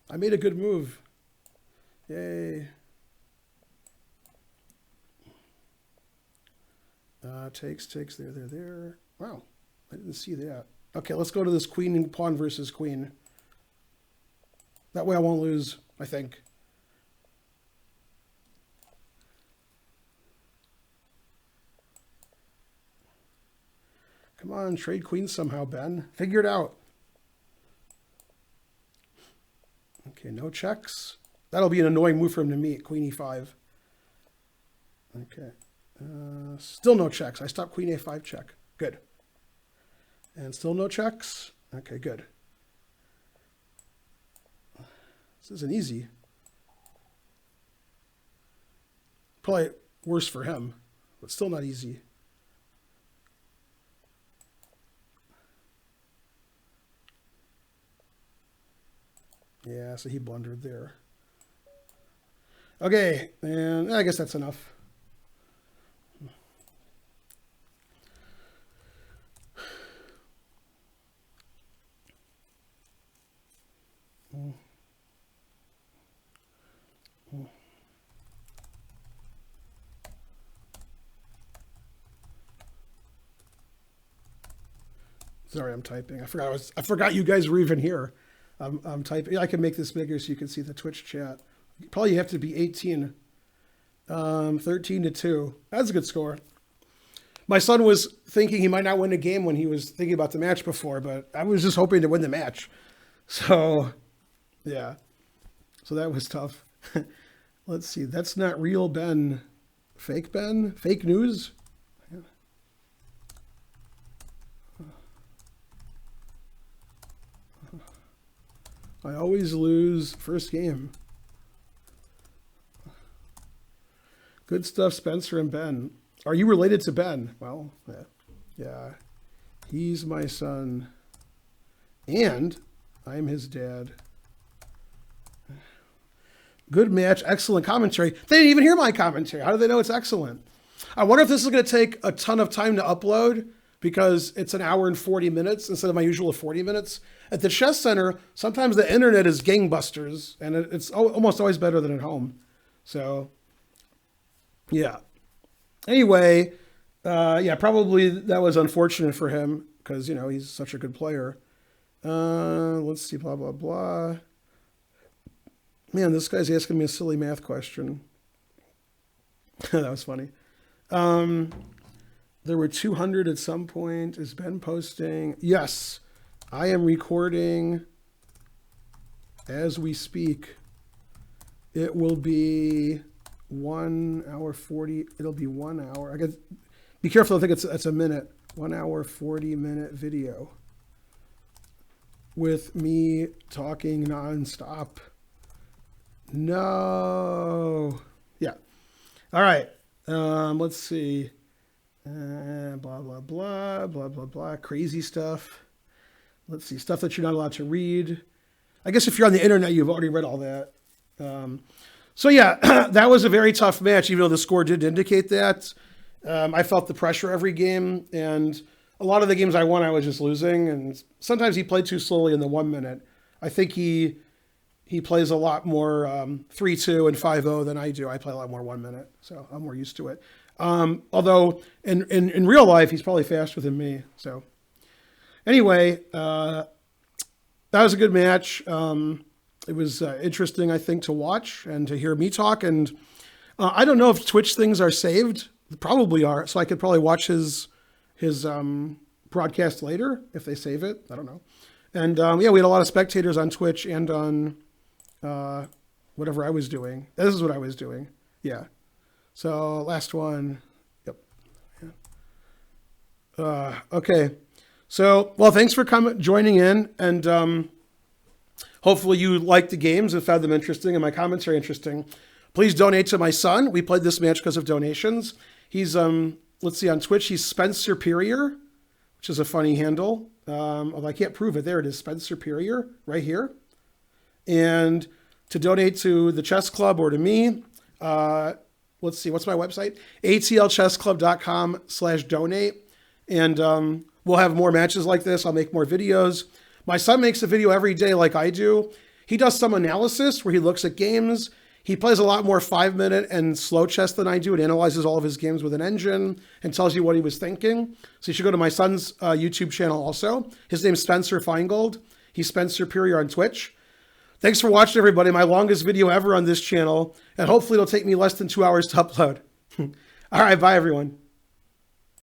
I made a good move. Yay. Takes, there. Wow, I didn't see that. Okay, let's go to this queen and pawn versus queen. That way I won't lose, I think. Come on, trade queens somehow, Ben. Figure it out. Okay, no checks. That'll be an annoying move for him to meet. Queen e5. Okay. Still no checks. I stopped queen a5 check. Good. And still no checks. Okay, good. This isn't easy. Probably worse for him, but still not easy. Yeah, so he blundered there. Okay, and I guess that's enough. Sorry, I'm typing. I forgot you guys were even here. I'm typing. I can make this bigger so you can see the Twitch chat. Probably you have to be 18. 13-2. That's a good score. My son was thinking he might not win the game when he was thinking about the match before, but I was just hoping to win the match. So, yeah. So that was tough. Let's see. That's not real Ben. Fake Ben? Fake news? I always lose first game. Good stuff, Spencer and Ben. Are you related to Ben? Well, yeah. He's my son. And I'm his dad. Good match. Excellent commentary. They didn't even hear my commentary. How do they know it's excellent? I wonder if this is going to take a ton of time to upload because it's an hour and 40 minutes instead of my usual 40 minutes. At the Chess Center, sometimes the internet is gangbusters, and it's almost always better than at home. So, yeah. Anyway, yeah, probably that was unfortunate for him because, you know, he's such a good player. Let's see, blah, blah, blah. Man, this guy's asking me a silly math question. That was funny. There were 200 at some point. Is Ben posting? Yes. I am recording as we speak. It will be 1 hour 40. It'll be 1 hour. I got be careful. I think it's a minute. 1 hour 40-minute video with me talking nonstop. No. Yeah. All right. Let's see. Blah blah blah blah blah blah. Crazy stuff. Let's see, stuff that you're not allowed to read. I guess if you're on the internet, you've already read all that. So yeah, that was a very tough match, even though the score did indicate that. I felt the pressure every game, and a lot of the games I won, I was just losing. And sometimes he played too slowly in the 1 minute. I think he plays a lot more 3-2 and 5-0 than I do. I play a lot more 1 minute, so I'm more used to it. Although in real life, he's probably faster than me. So. Anyway, that was a good match. It was interesting, I think, to watch and to hear me talk. And I don't know if Twitch things are saved. They probably are. So I could probably watch his broadcast later if they save it. I don't know. And yeah, we had a lot of spectators on Twitch and on whatever I was doing. This is what I was doing. Yeah. So last one. Yep. Yeah. Okay. So, well, thanks for joining in, and hopefully you liked the games and found them interesting and my commentary interesting. Please donate to my son. We played this match because of donations. He's, let's see, on Twitch, he's Spence Superior, which is a funny handle. Although I can't prove it. There it is, Spence Superior, right here. And to donate to the chess club or to me, let's see, what's my website? atlchessclub.com/donate. And we'll have more matches like this. I'll make more videos. My son makes a video every day like I do. He does some analysis where he looks at games. He plays a lot more 5-minute and slow chess than I do. It analyzes all of his games with an engine and tells you what he was thinking. So you should go to my son's YouTube channel also. His name's Spencer Finegold. He's Spencer Superior on Twitch. Thanks for watching, everybody. My longest video ever on this channel. And hopefully it'll take me less than 2 hours to upload. All right, bye, everyone.